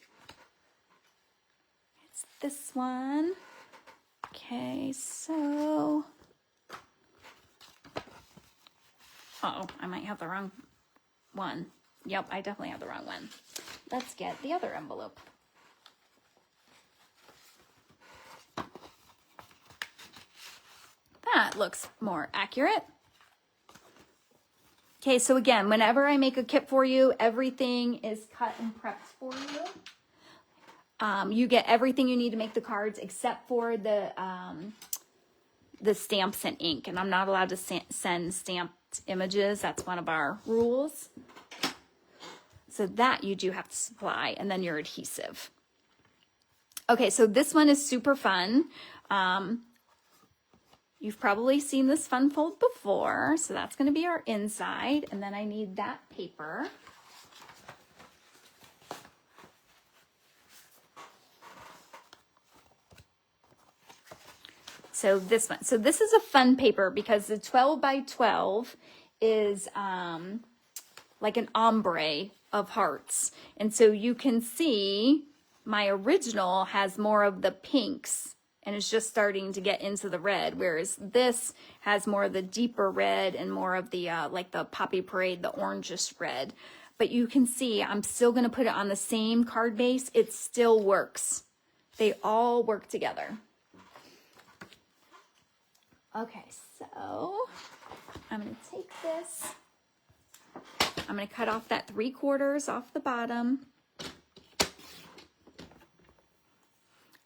this one. Okay, so. Uh-oh, I might have the wrong one. Yep, I definitely have the wrong one. Let's get the other envelope. That looks more accurate. Okay, so again, whenever I make a kit for you, everything is cut and prepped for you. You get everything you need to make the cards except for the stamps and ink. And I'm not allowed to send stamped images. That's one of our rules. So that you do have to supply, and then your adhesive. Okay, so this one is super fun. You've probably seen this fun fold before. So that's going to be our inside. And then I need that paper. So this one. So this is a fun paper because the 12 by 12 is like an ombre of hearts. And so you can see my original has more of the pinks and it's just starting to get into the red, whereas this has more of the deeper red and more of the like the Poppy Parade, the orangish red. But you can see I'm still going to put it on the same card base. It still works. They all work together. Okay, so I'm going to take this. I'm going to cut off that 3/4 off the bottom.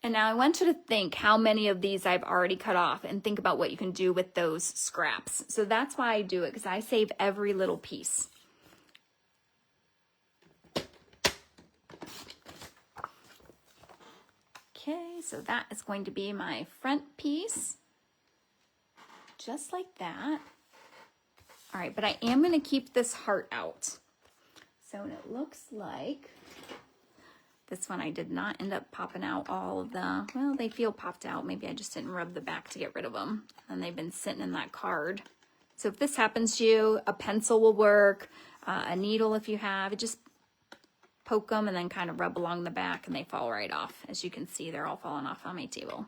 And now I want you to think how many of these I've already cut off and think about what you can do with those scraps. So that's why I do it, because I save every little piece. Okay, so that is going to be my front piece. Just like that. All right, but I am going to keep this heart out. So it looks like this one I did not end up popping out all of the, well, they feel popped out. Maybe I just didn't rub the back to get rid of them. And they've been sitting in that card. So if this happens to you, a pencil will work, a needle if you have. It just poke them and then kind of rub along the back and they fall right off. As you can see, they're all falling off on my table.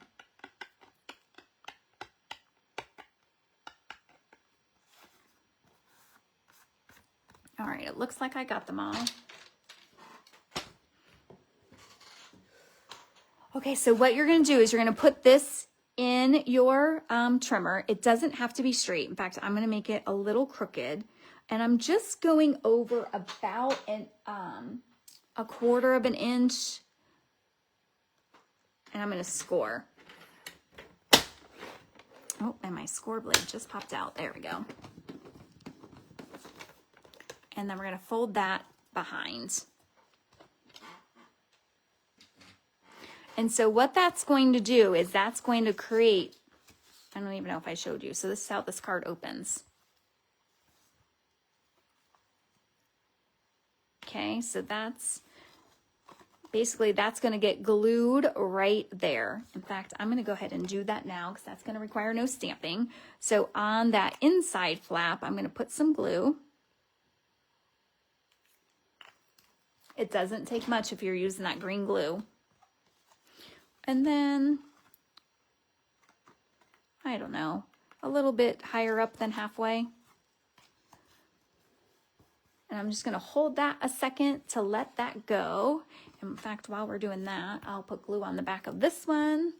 All right, it looks like I got them all. Okay, so what you're going to do is you're going to put this in your trimmer. It doesn't have to be straight. In fact, I'm going to make it a little crooked. And I'm just going over about a 1/4 of an inch. And I'm going to score. Oh, and my score blade just popped out. There we go. And then we're going to fold that behind. And so what that's going to do is that's going to create, I don't even know if I showed you. So this is how this card opens. Okay, so that's, basically that's going to get glued right there. In fact, I'm going to go ahead and do that now because that's going to require no stamping. So on that inside flap, I'm going to put some glue. It doesn't take much if you're using that green glue. And then, I don't know, a little bit higher up than halfway. And I'm just going to hold that a second to let that go. In fact, while we're doing that, I'll put glue on the back of this one.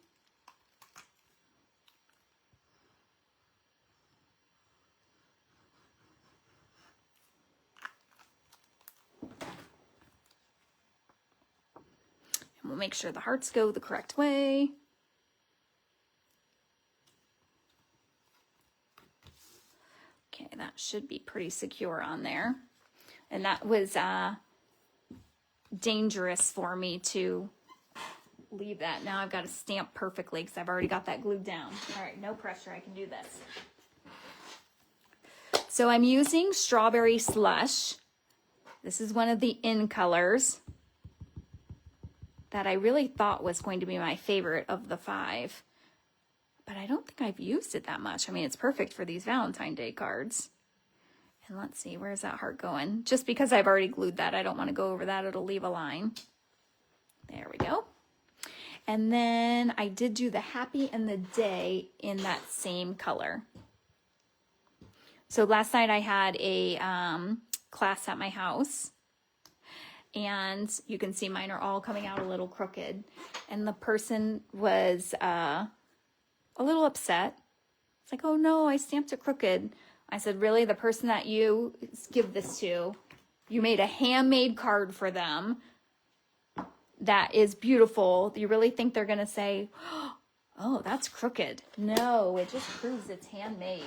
And we'll make sure the hearts go the correct way. Okay, that should be pretty secure on there. And that was dangerous for me to leave that. Now I've got to stamp perfectly because I've already got that glued down. All right, no pressure, I can do this. So I'm using Strawberry Slush. This is one of the in colors that I really thought was going to be my favorite of the 5. But I don't think I've used it that much. I mean, it's perfect for these Valentine Day cards. And let's see, where's that heart going? Just because I've already glued that, I don't want to go over that. It'll leave a line. There we go. And then I did do the Happy and the Day in that same color. So last night I had a class at my house. And you can see mine are all coming out a little crooked. And the person was a little upset. It's like, oh no, I stamped it crooked. I said, really? The person that you give this to, you made a handmade card for them that is beautiful. You really think they're going to say, oh, that's crooked? No, it just proves it's handmade.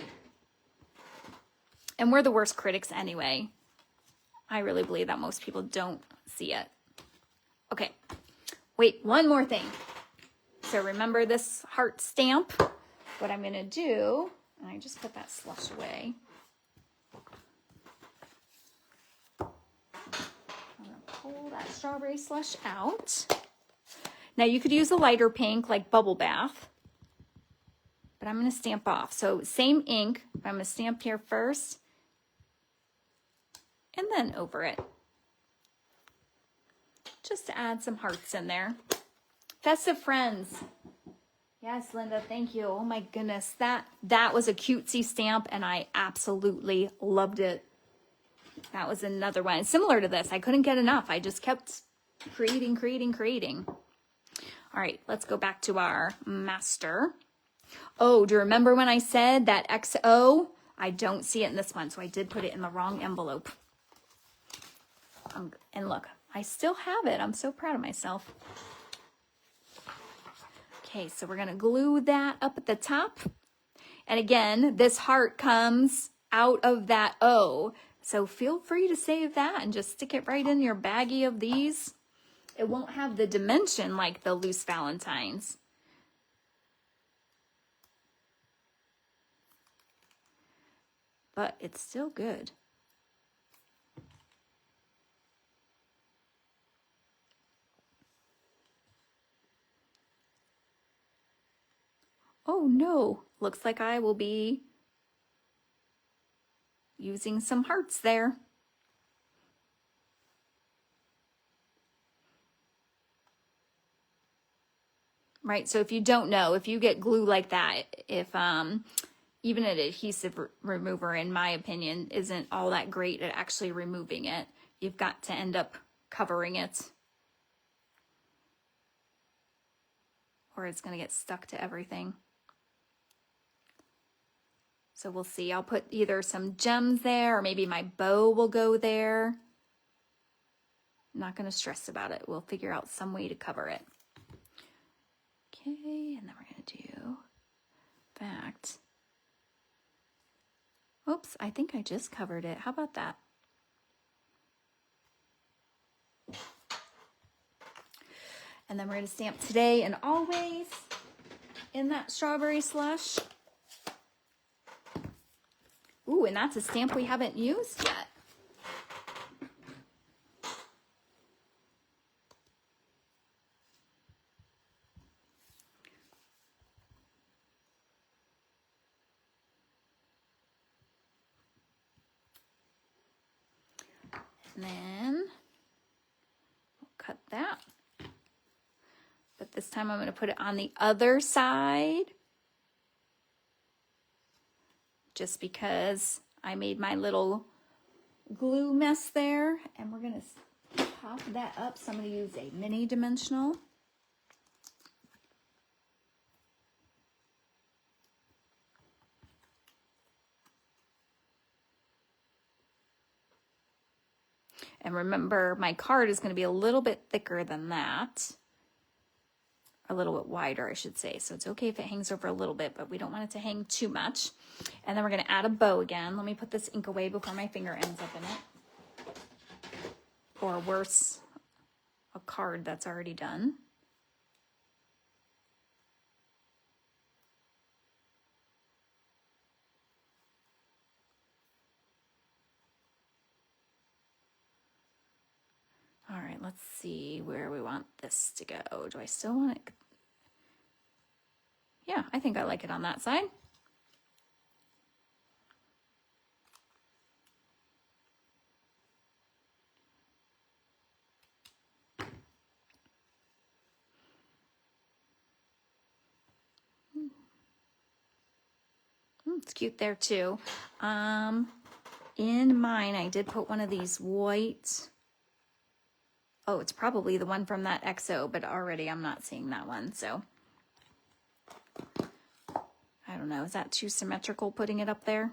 And we're the worst critics anyway. I really believe that most people don't see it. Okay, wait, one more thing. So remember this heart stamp? What I'm gonna do, and I just put that slush away. I'm gonna pull that strawberry slush out. Now you could use a lighter pink like Bubble Bath, but I'm gonna stamp off. So same ink, but I'm gonna stamp here first and then over it. Just to add some hearts in there. Festive Friends. Yes, Linda, thank you. Oh my goodness, that was a cutesy stamp and I absolutely loved it. That was another one. Similar to this, I couldn't get enough. I just kept creating. All right, let's go back to our master. Oh, do you remember when I said that XO? I don't see it in this one, so I did put it in the wrong envelope. And look, I still have it. I'm so proud of myself. Okay, so we're gonna glue that up at the top. And again, this heart comes out of that O. So feel free to save that and just stick it right in your baggie of these. It won't have the dimension like the loose Valentines. But it's still good. Oh no, looks like I will be using some hearts there. Right, so if you don't know, if you get glue like that, if even an adhesive remover, in my opinion, isn't all that great at actually removing it, you've got to end up covering it. Or it's gonna get stuck to everything. So we'll see. I'll put either some gems there or maybe my bow will go there. I'm not going to stress about it. We'll figure out some way to cover it. Okay, and then we're going to do, in fact, oops, I think I just covered it. How about that? And then we're going to stamp Today and Always in that strawberry slush. Ooh, and that's a stamp we haven't used yet. And then we'll cut that. But this time I'm going to put it on the other side. Just because I made my little glue mess there. And we're going to pop that up. So I'm going to use a mini dimensional. And remember, my card is going to be a little bit thicker than that. A little bit wider, I should say. So it's okay if it hangs over a little bit, but we don't want it to hang too much. And then we're going to add a bow again. Let me put this ink away before my finger ends up in it. Or worse, a card that's already done. All right, let's see where we want this to go. Do I still want it? Yeah, I think I like it on that side. It's cute there too. In mine, I did put one of these white. Oh, it's probably the one from that XO, but already I'm not seeing that one, so. I don't know, is that too symmetrical putting it up there?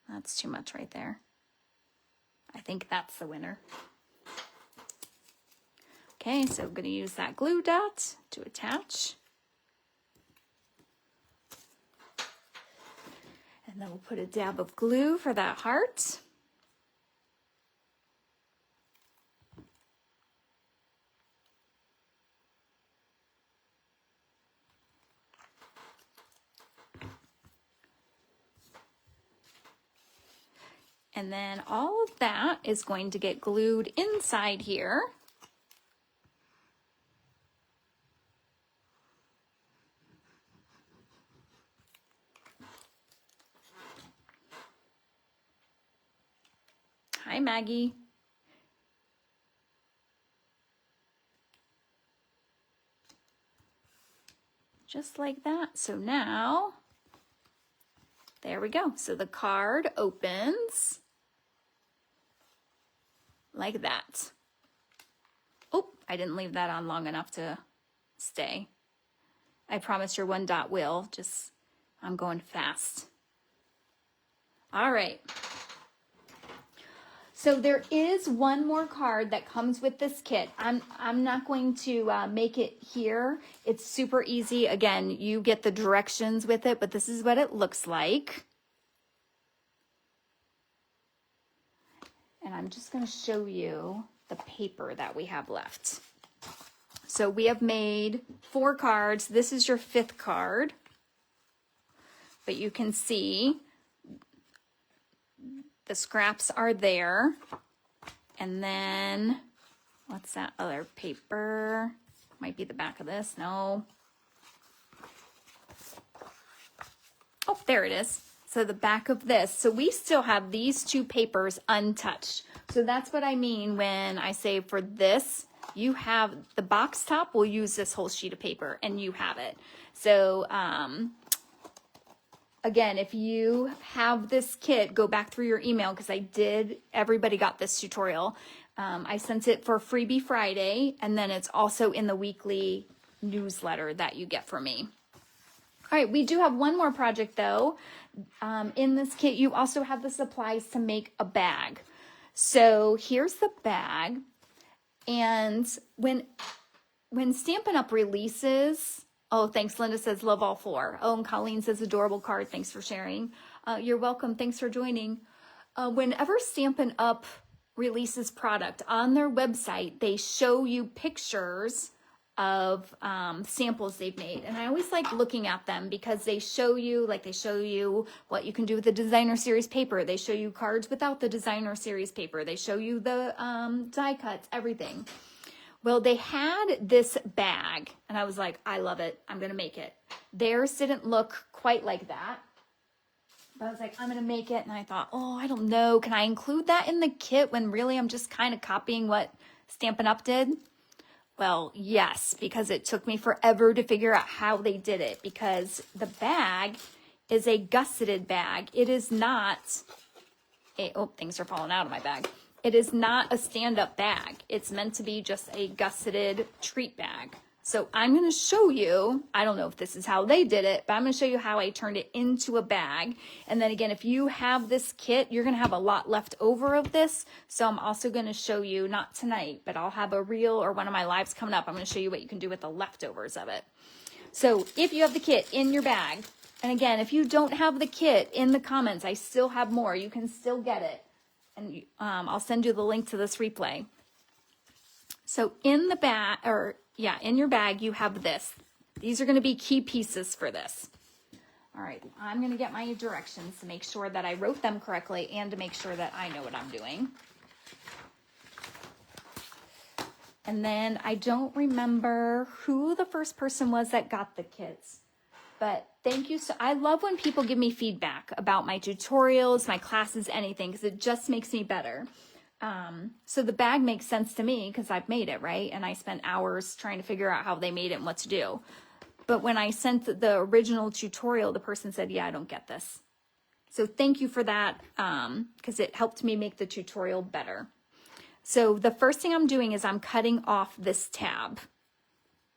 That's too much right there. I think that's the winner. Okay, so I'm gonna use that glue dot to attach. And then we'll put a dab of glue for that heart. And then all of that is going to get glued inside here. Hi, Maggie. Just like that. So now, there we go. So the card opens like that. Oh, I didn't leave that on long enough to stay. I promise your one dot will, just, I'm going fast. All right. So there is one more card that comes with this kit. I'm not going to make it here. It's super easy. Again, you get the directions with it, but this is what it looks like. And I'm just going to show you the paper that we have left. So we have made 4 cards. This is your 5th card. But you can see the scraps are there. And then, what's that other paper? Might be the back of this. No. Oh, there it is. So the back of this. So we still have these 2 papers untouched. So that's what I mean when I say for this, you have the box top will use this whole sheet of paper and you have it. So, again, if you have this kit, go back through your email because everybody got this tutorial. I sent it for Freebie Friday, and then it's also in the weekly newsletter that you get from me. All right, we do have one more project though. In this kit, you also have the supplies to make a bag. So here's the bag. And when Stampin' Up! Releases, oh, thanks. Linda says, love all 4. Oh, and Colleen says, adorable card. Thanks for sharing. You're welcome. Thanks for joining. Whenever Stampin' Up! Releases product on their website, they show you pictures of samples they've made. And I always like looking at them because they show you what you can do with the designer series paper. They show you cards without the designer series paper. They show you the die cuts, everything. Well, they had this bag, and I was like, I love it. I'm going to make it. Theirs didn't look quite like that. But I was like, I'm going to make it. And I thought, oh, I don't know. Can I include that in the kit when really I'm just kind of copying what Stampin' Up! Did? Well, yes, because it took me forever to figure out how they did it. Because the bag is a gusseted bag. It is not oh, things are falling out of my bag. It is not a stand-up bag. It's meant to be just a gusseted treat bag. So I'm going to show you, I don't know if this is how they did it, but I'm going to show you how I turned it into a bag. And then again, if you have this kit, you're going to have a lot left over of this. So I'm also going to show you, not tonight, but I'll have a reel or one of my lives coming up. I'm going to show you what you can do with the leftovers of it. So if you have the kit in your bag, and again, if you don't have the kit, in the comments, I still have more. You can still get it. And I'll send you the link to this replay. So in the bag, in your bag, you have this. These are going to be key pieces for this. All right, I'm going to get my directions to make sure that I wrote them correctly and to make sure that I know what I'm doing. And then I don't remember who the first person was that got the kits. But thank you. So I love when people give me feedback about my tutorials, my classes, anything, because it just makes me better. So the bag makes sense to me because I've made it, right? And I spent hours trying to figure out how they made it and what to do. But when I sent the original tutorial, the person said, yeah, I don't get this. So thank you for that because it helped me make the tutorial better. So the first thing I'm doing is I'm cutting off this tab.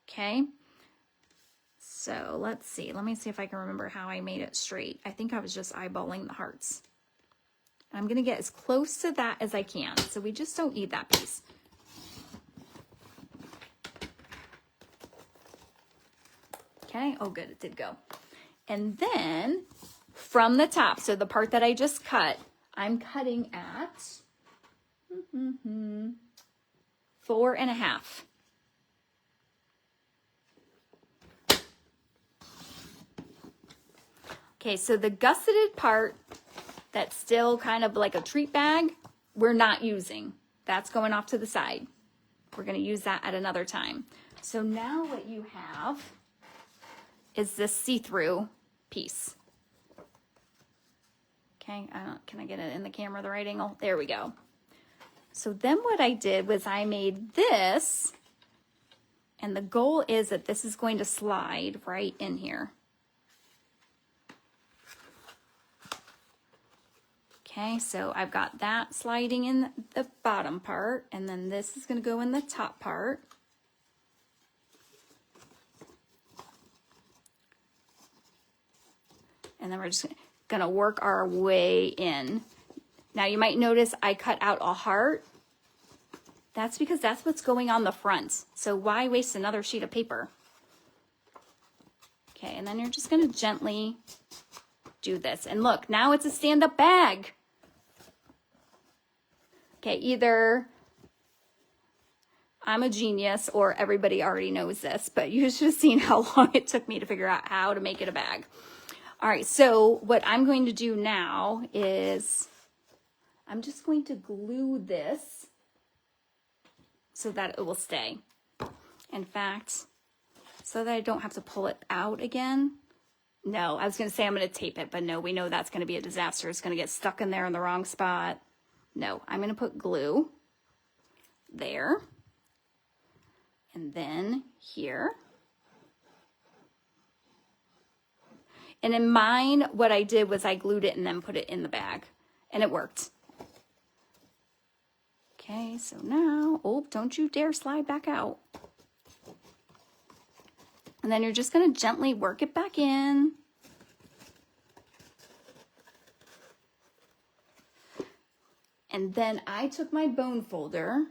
Okay. So let's see. Let me see if I can remember how I made it straight. I think I was just eyeballing the hearts. I'm going to get as close to that as I can. So we just don't need that piece. Okay. Oh, good. It did go. And then from the top, so the part that I just cut, I'm cutting at 4.5. Okay, so the gusseted part that's still kind of like a treat bag, we're not using. That's going off to the side. We're going to use that at another time. So now what you have is this see-through piece. Okay, can I get it in the camera the right angle? There we go. So then what I did was I made this, and the goal is that this is going to slide right in here. Okay, so I've got that sliding in the bottom part, and then this is going to go in the top part. And then we're just going to work our way in. Now you might notice I cut out a heart. That's because that's what's going on the front. So why waste another sheet of paper? Okay, and then you're just going to gently do this. And look, now it's a stand-up bag. Okay, either I'm a genius or everybody already knows this, but you should have seen how long it took me to figure out how to make it a bag. All right, so what I'm going to do now is I'm just going to glue this so that it will stay. In fact, so that I don't have to pull it out again. No, I was going to say I'm going to tape it, but no, we know that's going to be a disaster. It's going to get stuck in there in the wrong spot. No, I'm going to put glue there, and then here. And in mine, what I did was I glued it and then put it in the bag, and it worked. Okay, so now, oh, don't you dare slide back out. And then you're just going to gently work it back in. And then I took my bone folder,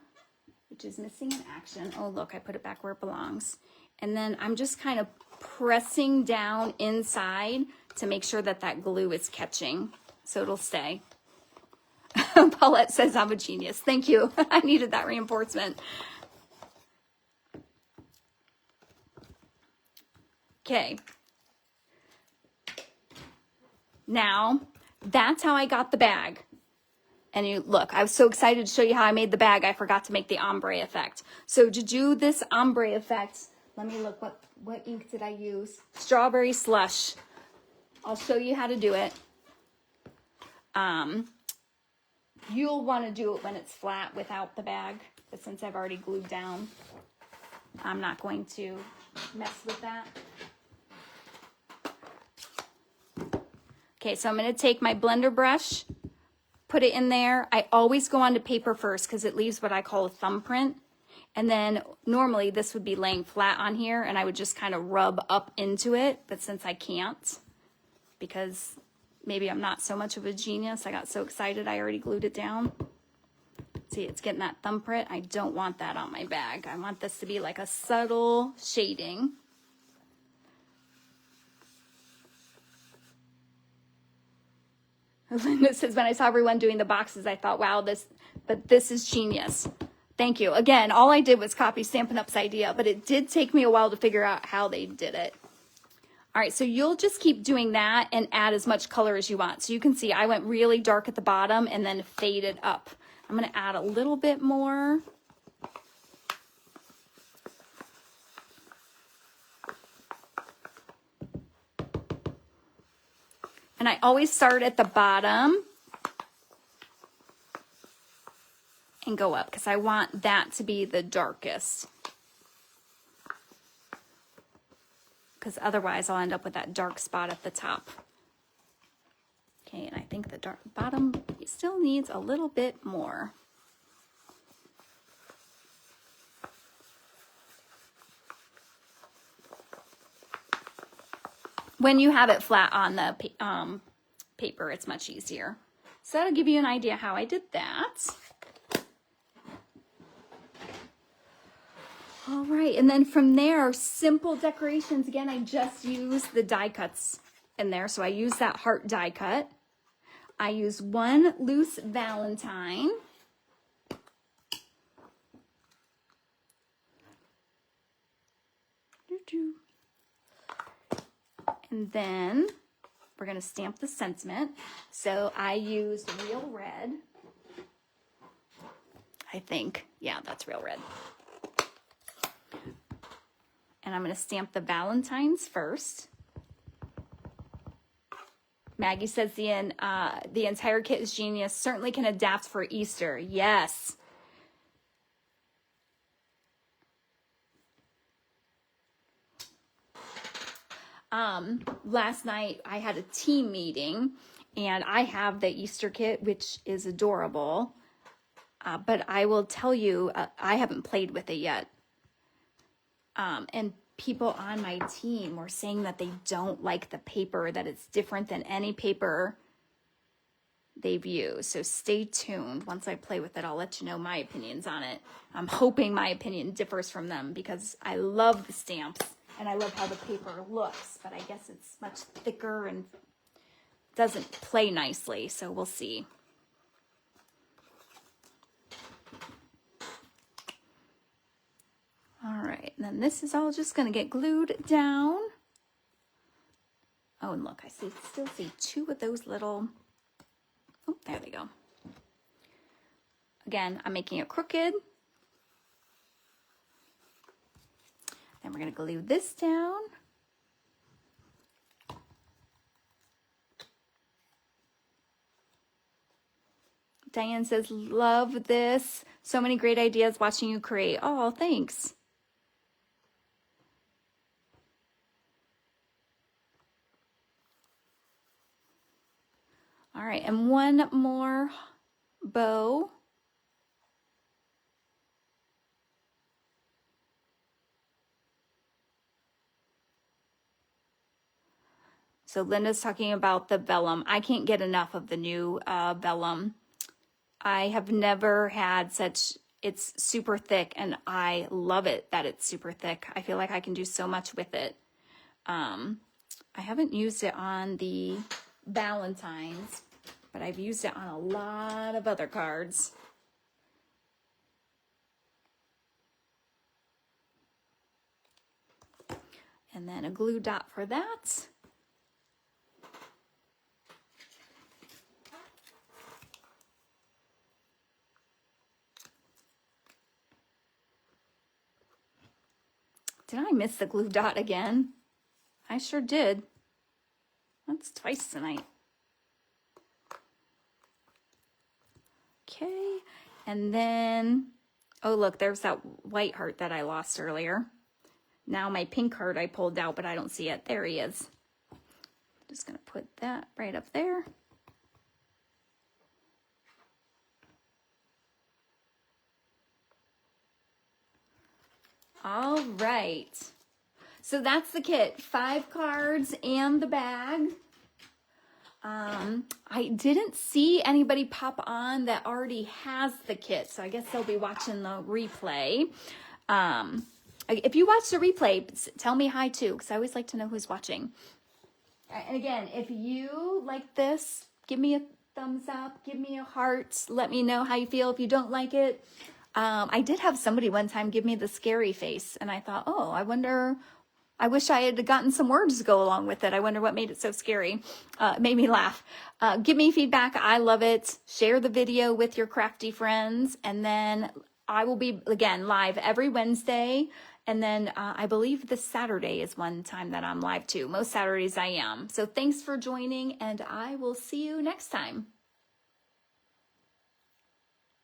which is missing in action. Oh, look, I put it back where it belongs. And then I'm just kind of pressing down inside to make sure that that glue is catching so it'll stay. Paulette says I'm a genius. Thank you. I needed that reinforcement. Okay. Now, that's how I got the bag. And you look, I was so excited to show you how I made the bag, I forgot to make the ombre effect. So to do this ombre effect, let me look, what ink did I use? Strawberry Slush. I'll show you how to do it. You'll want to do it when it's flat without the bag, but since I've already glued down, I'm not going to mess with that. Okay, so I'm going to take my blender brush, put it in there. I always go onto paper first because it leaves what I call a thumbprint. And then normally this would be laying flat on here and I would just kind of rub up into it. But since I can't, because maybe I'm not so much of a genius, I got so excited I already glued it down. See, it's getting that thumbprint. I don't want that on my bag. I want this to be like a subtle shading. Linda says, when I saw everyone doing the boxes, I thought, wow, this is genius. Thank you. Again, all I did was copy Stampin' Up's idea, but it did take me a while to figure out how they did it. All right, so you'll just keep doing that and add as much color as you want. So you can see I went really dark at the bottom and then faded up. I'm going to add a little bit more. And I always start at the bottom and go up because I want that to be the darkest. Because otherwise I'll end up with that dark spot at the top. Okay, and I think the dark bottom still needs a little bit more. When you have it flat on the paper, it's much easier. So that'll give you an idea how I did that. All right, and then from there, simple decorations. Again, I just used the die cuts in there. So I use that heart die cut. I use one loose Valentine. And then we're going to stamp the sentiment. So I used Real Red. I think, yeah, that's Real Red. And I'm going to stamp the Valentines first. Maggie says the entire kit is genius. Certainly can adapt for Easter. Yes. Last night I had a team meeting and I have the Easter kit, which is adorable. But I will tell you, I haven't played with it yet. And people on my team were saying that they don't like the paper, that it's different than any paper they've used. So stay tuned. Once I play with it, I'll let you know my opinions on it. I'm hoping my opinion differs from them because I love the stamps and I love how the paper looks, but I guess it's much thicker and doesn't play nicely. So we'll see. All right, and then this is all just going to get glued down. Oh, and look, I still see two of those little, oh, there they go. Again, I'm making it crooked. Then we're going to glue this down. Diane says, love this. So many great ideas watching you create. Oh, thanks. All right, and one more bow. So Linda's talking about the vellum. I can't get enough of the new vellum. I have never had such, it's super thick and I love it that it's super thick. I feel like I can do so much with it. I haven't used it on the Valentines, but I've used it on a lot of other cards. And then a glue dot for that. Did I miss the glue dot again? I sure did. That's twice tonight. Okay, and then, oh look, there's that white heart that I lost earlier. Now my pink heart I pulled out, but I don't see it. There he is. Just gonna put that right up there. All right, so that's the kit. 5 cards and the bag. I didn't see anybody pop on that already has the kit, so I guess they'll be watching the replay. If you watch the replay, tell me hi too, because I always like to know who's watching. And again, if you like this, give me a thumbs up, give me a heart, let me know how you feel if you don't like it. I did have somebody one time give me the scary face, and I thought, oh, I wish I had gotten some words to go along with it. I wonder what made it so scary. It made me laugh. Give me feedback. I love it. Share the video with your crafty friends. And then I will be, again, live every Wednesday. And then I believe this Saturday is one time that I'm live too. Most Saturdays I am. So thanks for joining, and I will see you next time.